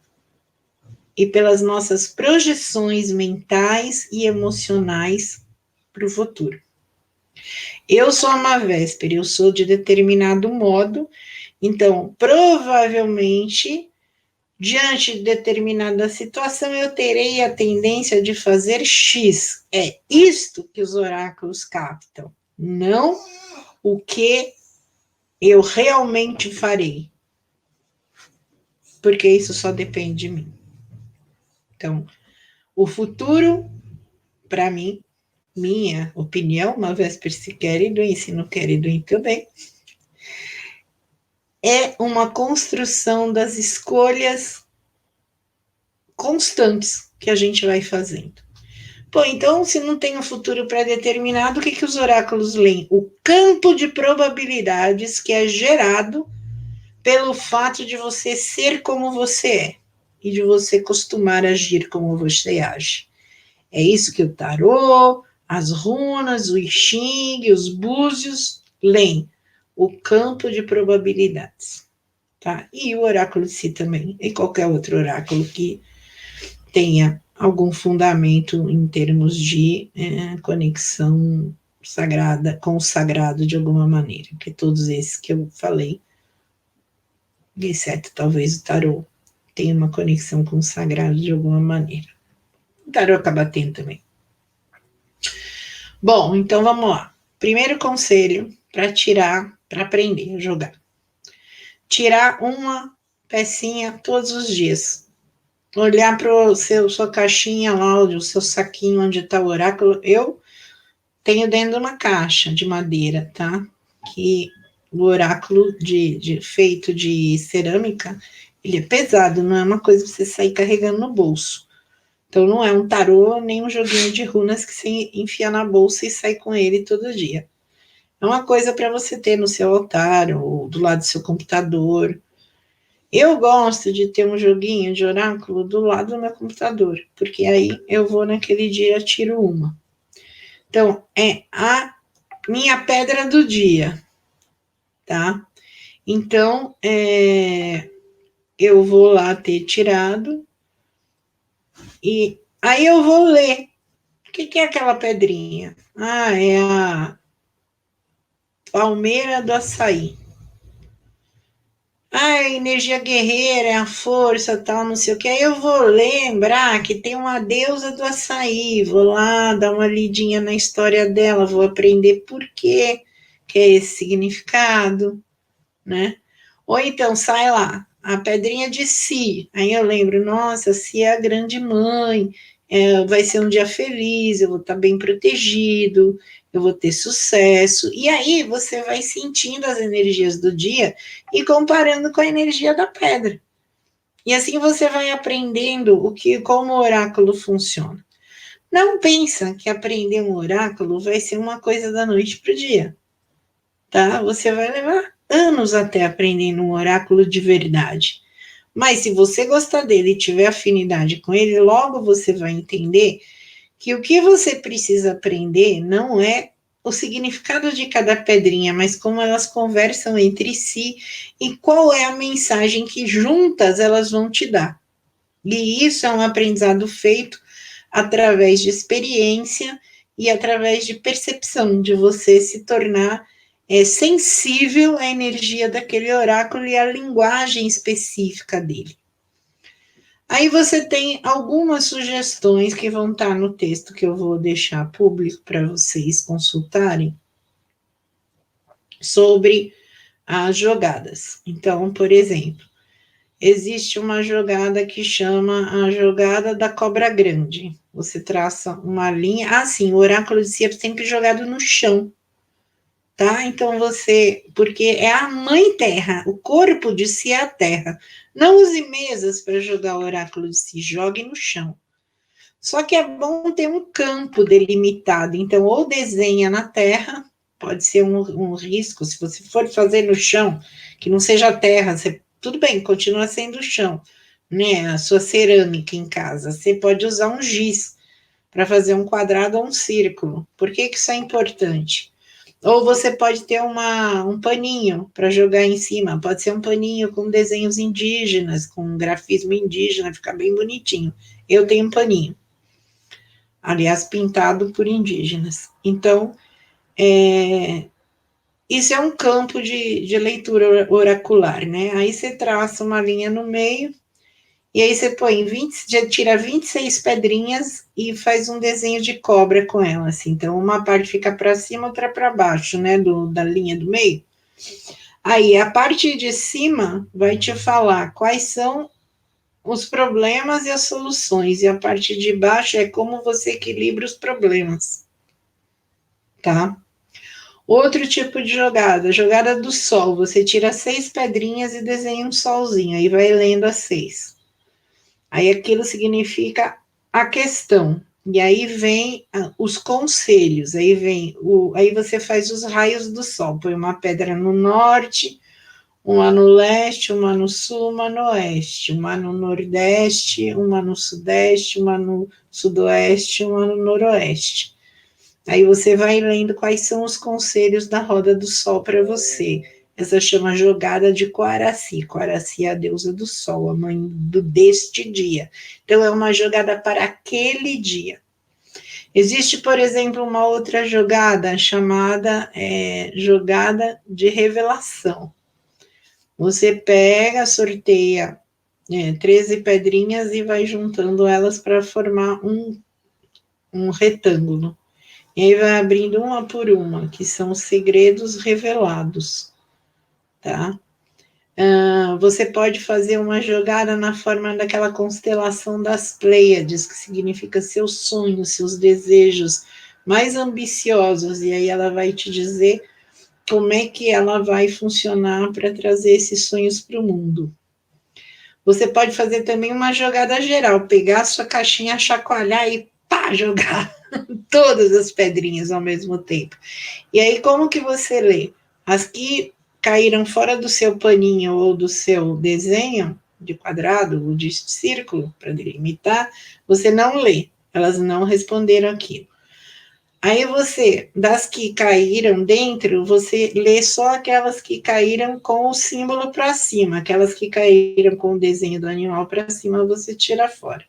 e pelas nossas projeções mentais e emocionais para o futuro. Eu sou uma véspera, eu sou de determinado modo, então, provavelmente, diante de determinada situação, eu terei a tendência de fazer X. É isto que os oráculos captam, não o que eu realmente farei. Porque isso só depende de mim. Então, o futuro, para mim, minha opinião, uma véspera se querido, ensino querido também, é uma construção das escolhas constantes que a gente vai fazendo. Pô, então, se não tem um futuro pré-determinado, o que os oráculos leem? O campo de probabilidades que é gerado pelo fato de você ser como você é e de você costumar agir como você age. É isso que o tarô, as runas, o I Ching, os búzios leem. O campo de probabilidades. Tá? E o oráculo de si também. E qualquer outro oráculo que tenha algum fundamento em termos de conexão sagrada, com o sagrado de alguma maneira. Que todos esses que eu falei, exceto talvez o tarô, tenha uma conexão com o sagrado de alguma maneira. O tarô acaba tendo também. Bom, então vamos lá. Primeiro conselho para aprender a jogar. Tirar uma pecinha todos os dias. Olhar para sua caixinha lá, o seu saquinho onde está o oráculo. Eu tenho dentro de uma caixa de madeira, tá? Que o oráculo feito de cerâmica, ele é pesado, não é uma coisa para você sair carregando no bolso. Então, não é um tarô, nem um joguinho de runas que você enfia na bolsa e sai com ele todo dia. É uma coisa para você ter no seu altar ou do lado do seu computador. Eu gosto de ter um joguinho de oráculo do lado do meu computador, porque aí eu vou naquele dia, tiro uma. Então, é a minha pedra do dia, tá? Então, eu vou lá ter tirado e aí eu vou ler. O que é aquela pedrinha? Ah, é a palmeira do açaí. Ah, a energia guerreira, é a força, tal, não sei o que. Aí eu vou lembrar que tem uma deusa do açaí. Vou lá dar uma lidinha na história dela, vou aprender por quê, que é esse significado, né? Ou então, sai lá, a pedrinha de Si. Aí eu lembro, nossa, Si é a grande mãe, vai ser um dia feliz, eu vou estar bem protegido, eu vou ter sucesso. E aí você vai sentindo as energias do dia e comparando com a energia da pedra. E assim você vai aprendendo como o oráculo funciona. Não pensa que aprender um oráculo vai ser uma coisa da noite para o dia, tá? Você vai levar anos até aprendendo um oráculo de verdade. Mas se você gostar dele e tiver afinidade com ele, logo você vai entender que o que você precisa aprender não é o significado de cada pedrinha, mas como elas conversam entre si e qual é a mensagem que juntas elas vão te dar. E isso é um aprendizado feito através de experiência e através de percepção, de você se tornar sensível à energia daquele oráculo e à linguagem específica dele. Aí você tem algumas sugestões que vão estar no texto que eu vou deixar público para vocês consultarem sobre as jogadas. Então, por exemplo, existe uma jogada que chama a jogada da cobra grande. Você traça uma linha. Ah, sim, o oráculo de si é sempre jogado no chão, tá? Então porque é a mãe terra, o corpo de si é a terra. Não use mesas para jogar o oráculo de si, jogue no chão. Só que é bom ter um campo delimitado, então ou desenha na terra, pode ser um risco, se você for fazer no chão, que não seja terra, tudo bem, continua sendo chão, né? A sua cerâmica em casa, você pode usar um giz para fazer um quadrado ou um círculo. Por que isso é importante? Ou você pode ter um paninho para jogar em cima, pode ser um paninho com desenhos indígenas, com grafismo indígena, fica bem bonitinho. Eu tenho um paninho, aliás, pintado por indígenas. Então, isso é um campo de leitura oracular, né? Aí você traça uma linha no meio, e aí você põe já tira 26 pedrinhas e faz um desenho de cobra com ela, assim. Então, uma parte fica para cima, outra para baixo, né? Da linha do meio. Aí, a parte de cima vai te falar quais são os problemas e as soluções, e a parte de baixo é como você equilibra os problemas, tá? Outro tipo de jogada do sol. Você tira 6 pedrinhas e desenha um solzinho, aí vai lendo as 6. Aí aquilo significa a questão. E aí vem os conselhos, aí você faz os raios do sol, põe uma pedra no norte, uma no leste, uma no sul, uma no oeste, uma no nordeste, uma no sudeste, uma no sudoeste, uma no noroeste. Aí você vai lendo quais são os conselhos da roda do sol para você. Essa chama jogada de Quaraci. Quaraci é a deusa do sol, a mãe deste dia. Então, é uma jogada para aquele dia. Existe, por exemplo, uma outra jogada chamada jogada de revelação. Você pega, sorteia 13 pedrinhas e vai juntando elas para formar um retângulo. E aí vai abrindo uma por uma, que são os segredos revelados, tá? Você pode fazer uma jogada na forma daquela constelação das Pleiades, que significa seus sonhos, seus desejos mais ambiciosos, e aí ela vai te dizer como é que ela vai funcionar para trazer esses sonhos para o mundo. Você pode fazer também uma jogada geral, pegar a sua caixinha, chacoalhar e pá, jogar todas as pedrinhas ao mesmo tempo. E aí, como que você lê? As que caíram fora do seu paninho ou do seu desenho de quadrado ou de círculo, para delimitar, você não lê, elas não responderam aquilo. Aí das que caíram dentro, você lê só aquelas que caíram com o símbolo para cima, aquelas que caíram com o desenho do animal para cima, você tira fora.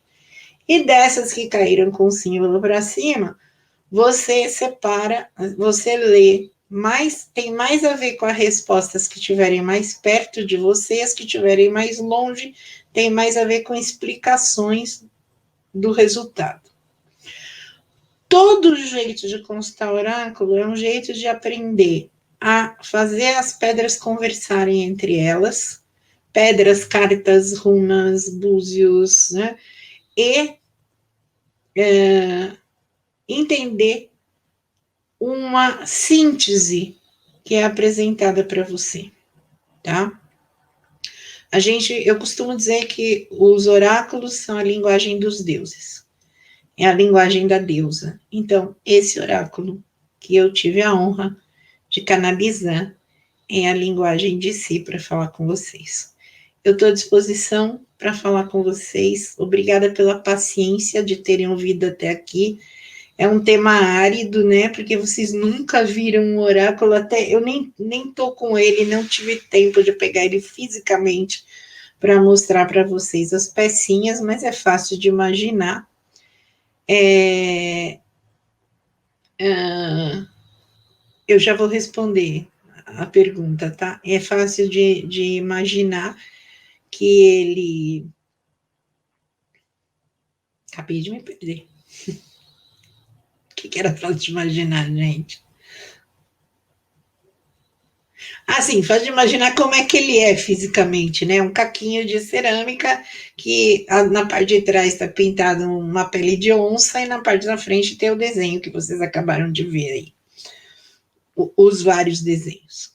E dessas que caíram com o símbolo para cima, você separa, você lê, tem mais a ver com as respostas que estiverem mais perto de você, as que estiverem mais longe, tem mais a ver com explicações do resultado. Todo jeito de consultar oráculo é um jeito de aprender a fazer as pedras conversarem entre elas, pedras, cartas, runas, búzios, né? E entender uma síntese que é apresentada para você, tá? Eu costumo dizer que os oráculos são a linguagem dos deuses, é a linguagem da deusa. Então, esse oráculo que eu tive a honra de canalizar é a linguagem de si para falar com vocês. Eu estou à disposição para falar com vocês. Obrigada pela paciência de terem ouvido até aqui. É um tema árido, né? Porque vocês nunca viram um oráculo, até eu nem tô com ele, não tive tempo de pegar ele fisicamente para mostrar para vocês as pecinhas, mas é fácil de imaginar. Eu já vou responder a pergunta, tá? É fácil de imaginar que ele. Acabei de me perder. O que era fácil de imaginar, gente? Assim, pode imaginar como é que ele é fisicamente, né? Um caquinho de cerâmica que na parte de trás está pintado uma pele de onça e na parte da frente tem o desenho que vocês acabaram de ver aí, os vários desenhos.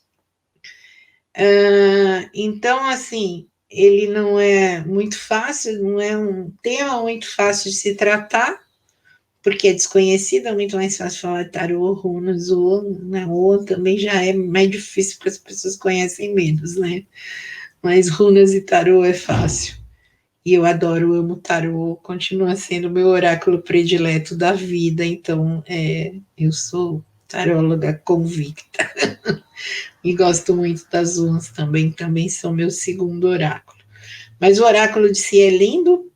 Então, assim, ele não é muito fácil, não é um tema muito fácil de se tratar, porque é desconhecido, é muito mais fácil falar tarô, runas, ou né, ou também já é mais difícil porque as pessoas conhecem menos, né? Mas runas e tarô é fácil. E eu adoro, amo tarô, continua sendo meu oráculo predileto da vida, então eu sou taróloga convicta. E gosto muito das runas também são meu segundo oráculo. Mas o oráculo de si é lindo,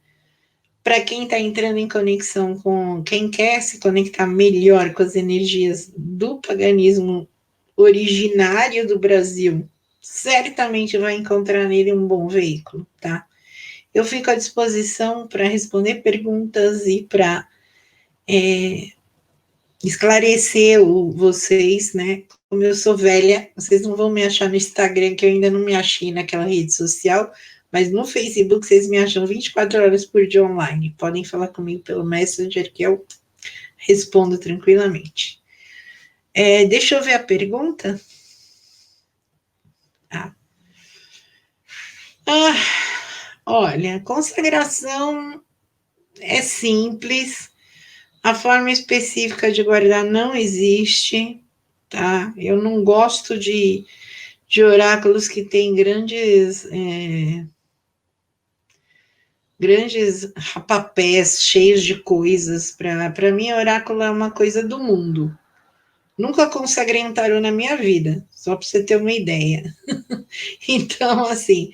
para quem está entrando em conexão com quem quer se conectar melhor com as energias do paganismo originário do Brasil, certamente vai encontrar nele um bom veículo, tá? Eu fico à disposição para responder perguntas e para esclarecer vocês, né? Como eu sou velha, vocês não vão me achar no Instagram, que eu ainda não me achei naquela rede social, mas no Facebook vocês me acham 24 horas por dia online. Podem falar comigo pelo Messenger, que eu respondo tranquilamente. Deixa eu ver a pergunta. Olha, consagração é simples, a forma específica de guardar não existe, tá? Eu não gosto de oráculos que têm grandes rapapés cheios de coisas. Para mim, oráculo é uma coisa do mundo. Nunca consagrei um tarô na minha vida, só para você ter uma ideia. Então, assim,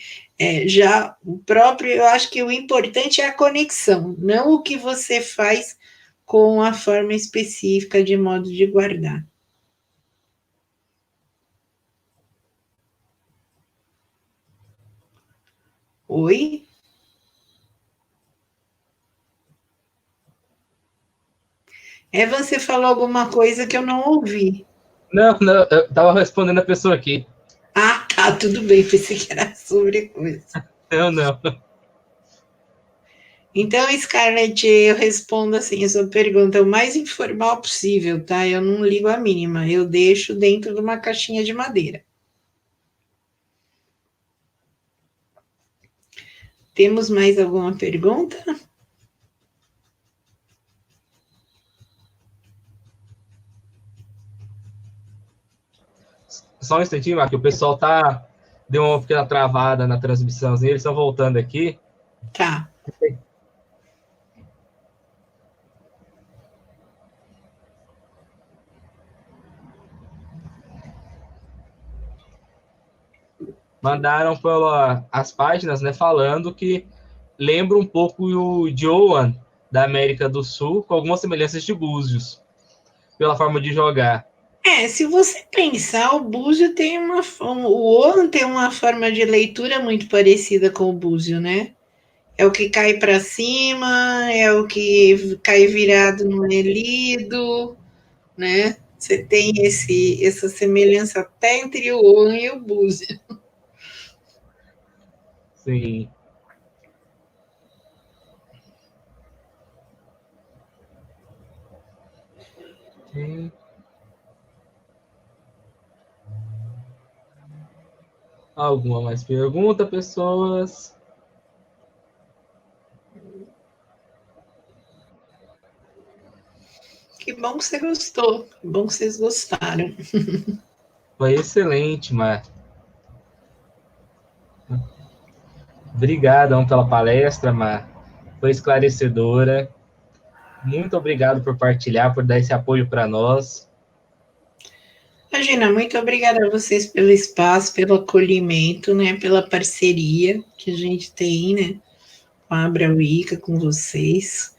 já o próprio, eu acho que o importante é a conexão, não o que você faz com a forma específica de modo de guardar. Oi? Você falou alguma coisa que eu não ouvi. Não, eu tava respondendo a pessoa aqui. Ah, tá, tudo bem, pensei que era sobre coisa. Não. Então, Scarlett, eu respondo assim, a sua pergunta o mais informal possível, tá? Eu não ligo a mínima, eu deixo dentro de uma caixinha de madeira. Temos mais alguma pergunta? Só um instantinho, Marco, o pessoal deu uma pequena travada na transmissão, eles estão voltando aqui. Tá. Mandaram as páginas, né, falando que lembra um pouco o Joan da América do Sul, com algumas semelhanças de Búzios, pela forma de jogar. Se você pensar, o Búzio tem o Oan tem uma forma de leitura muito parecida com o Búzio, né? É o que cai para cima, é o que cai virado, não é lido, né? Você tem essa semelhança até entre o Oan e o Búzio. Sim. Sim. Alguma mais pergunta, pessoas? Que bom que você gostou, que bom que vocês gostaram. Foi excelente, Mar. Obrigadão pela palestra, Mar. Foi esclarecedora. Muito obrigado por partilhar, por dar esse apoio para nós. Imagina, muito obrigada a vocês pelo espaço, pelo acolhimento, né? Pela parceria que a gente tem, né? Com a Abra Wicca, com vocês.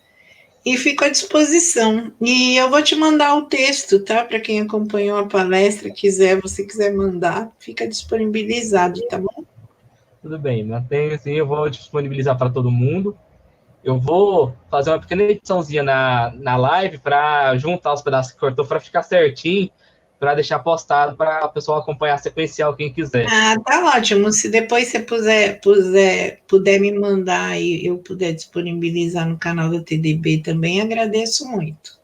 E fico à disposição. E eu vou te mandar o texto, tá? Para quem acompanhou a palestra, você quiser mandar, fica disponibilizado, tá bom? Tudo bem, mantenha assim, eu vou disponibilizar para todo mundo. Eu vou fazer uma pequena ediçãozinha na live para juntar os pedaços que cortou para ficar certinho. para deixar postado para o pessoal acompanhar sequencial, quem quiser. Ah, tá ótimo. Se depois você puder me mandar e eu puder disponibilizar no canal da TDB também, agradeço muito.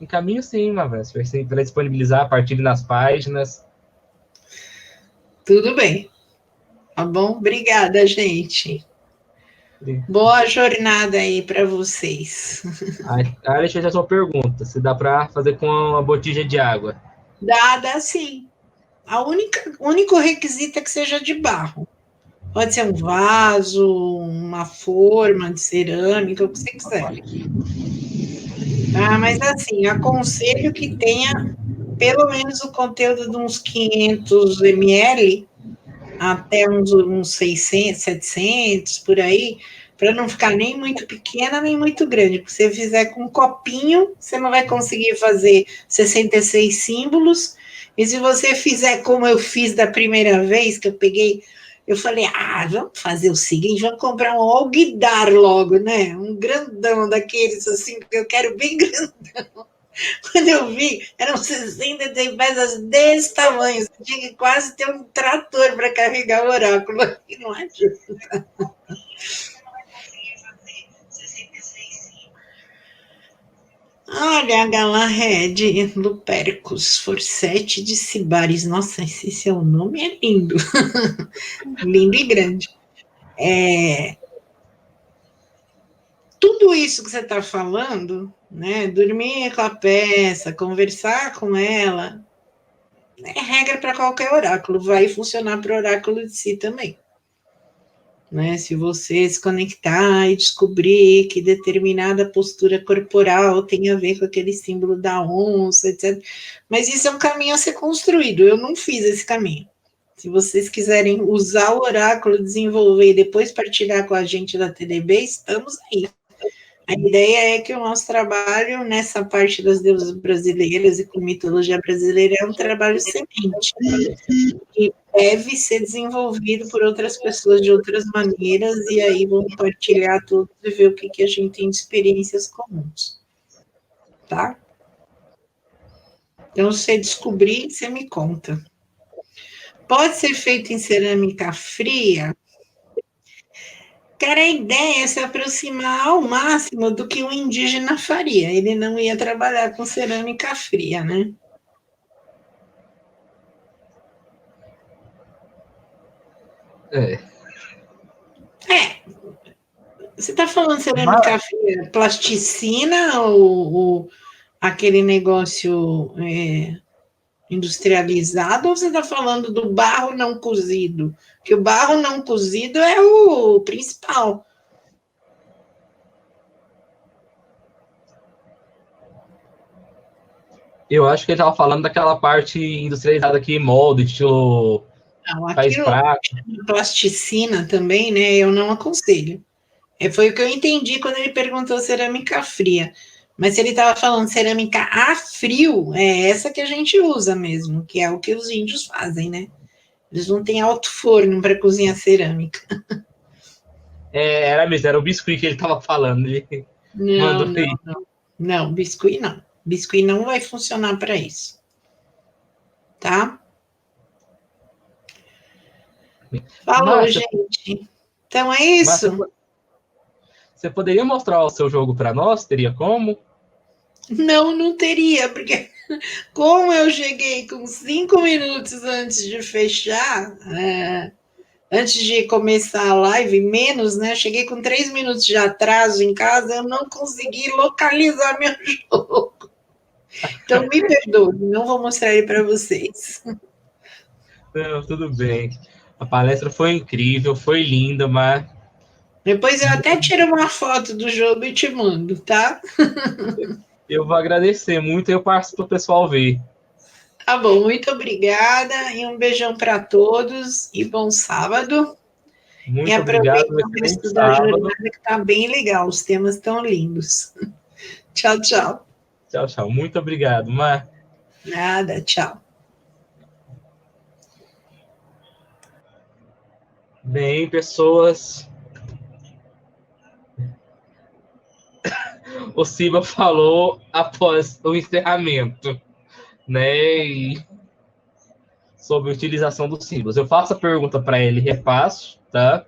Encaminho sim, Mavés, para disponibilizar a partir das páginas. Tudo bem. Tá bom? Obrigada, gente. Boa jornada aí para vocês. Deixa eu fazer uma pergunta. Se dá para fazer com uma botija de água? Dá sim. O único requisito é que seja de barro. Pode ser um vaso, uma forma de cerâmica, o que você quiser. Tá? Mas assim, aconselho que tenha pelo menos o conteúdo de uns 500 ml até uns 600, 700, por aí, para não ficar nem muito pequena, nem muito grande. Porque se você fizer com um copinho, você não vai conseguir fazer 66 símbolos. E se você fizer como eu fiz da primeira vez, que eu peguei, eu falei, vamos fazer o seguinte, vamos comprar um alguidar logo, né? Um grandão daqueles, assim, que eu quero bem grandão. Quando eu vi, eram 60 peças desse tamanho. Você tinha que quase ter um trator para carregar o oráculo. E não adianta. Olha, a Galahad Lupercus Forsete de Cibares. Nossa, esse seu nome é lindo. Lindo e grande. Tudo isso que você está falando, né? Dormir com a peça, conversar com ela, é regra para qualquer oráculo, vai funcionar para o oráculo de si também. Né? Se você se conectar e descobrir que determinada postura corporal tem a ver com aquele símbolo da onça, etc. Mas isso é um caminho a ser construído, eu não fiz esse caminho. Se vocês quiserem usar o oráculo, desenvolver e depois partilhar com a gente da TDB, estamos aí. A ideia é que o nosso trabalho nessa parte das deusas brasileiras e com mitologia brasileira é um trabalho semente, que deve ser desenvolvido por outras pessoas de outras maneiras, e aí vamos partilhar tudo e ver o que a gente tem de experiências comuns. Tá? Então, se você descobrir, você me conta. Pode ser feito em cerâmica fria? Cara, a ideia é se aproximar ao máximo do que o indígena faria. Ele não ia trabalhar com cerâmica fria, né? Você está falando cerâmica fria, plasticina ou aquele negócio industrializado, ou você está falando do barro não cozido? Que o barro não cozido é o principal. Eu acho que ele estava falando daquela parte industrializada aqui, molde, estilo Não, país aquilo prato. plasticina também, né? Eu não aconselho. Foi o que eu entendi quando ele perguntou cerâmica fria. Mas se ele estava falando cerâmica a frio, é essa que a gente usa mesmo, que é o que os índios fazem, né? Eles não têm alto forno para cozinhar cerâmica. Era mesmo, era o biscuit que ele estava falando. Ele mandou aí. Não, biscuit não. Biscuit não vai funcionar para isso. Tá? Falou, Márcia, gente. Então é isso? Márcia, você poderia mostrar o seu jogo para nós? Teria como? Não teria, porque como eu cheguei com 5 minutos antes de fechar, antes de começar a live, menos, né? Cheguei com 3 minutos de atraso em casa, eu não consegui localizar meu jogo. Então me perdoe, não vou mostrar ele para vocês. Não, tudo bem. A palestra foi incrível, foi linda, mas Depois eu até tiro uma foto do jogo e te mando, tá? eu vou agradecer muito e eu passo para o pessoal ver. Tá bom, muito obrigada e um beijão para todos e bom sábado. E Muito obrigado, aproveita um o excelente resto da sábado. jornada que tá bem legal, os temas estão lindos. Tchau, tchau. Tchau, tchau. Muito obrigado, Mar. Nada, tchau. Bem, pessoas. O Siba falou após o encerramento. né? E sobre a utilização dos símbolos. Eu faço a pergunta para ele, repasso, tá?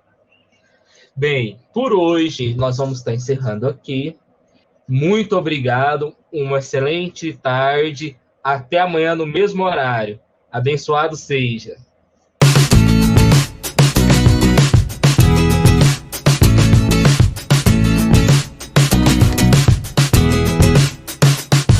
Bem, por hoje nós vamos estar encerrando aqui. Muito obrigado, uma excelente tarde. Até amanhã no mesmo horário. Abençoado seja.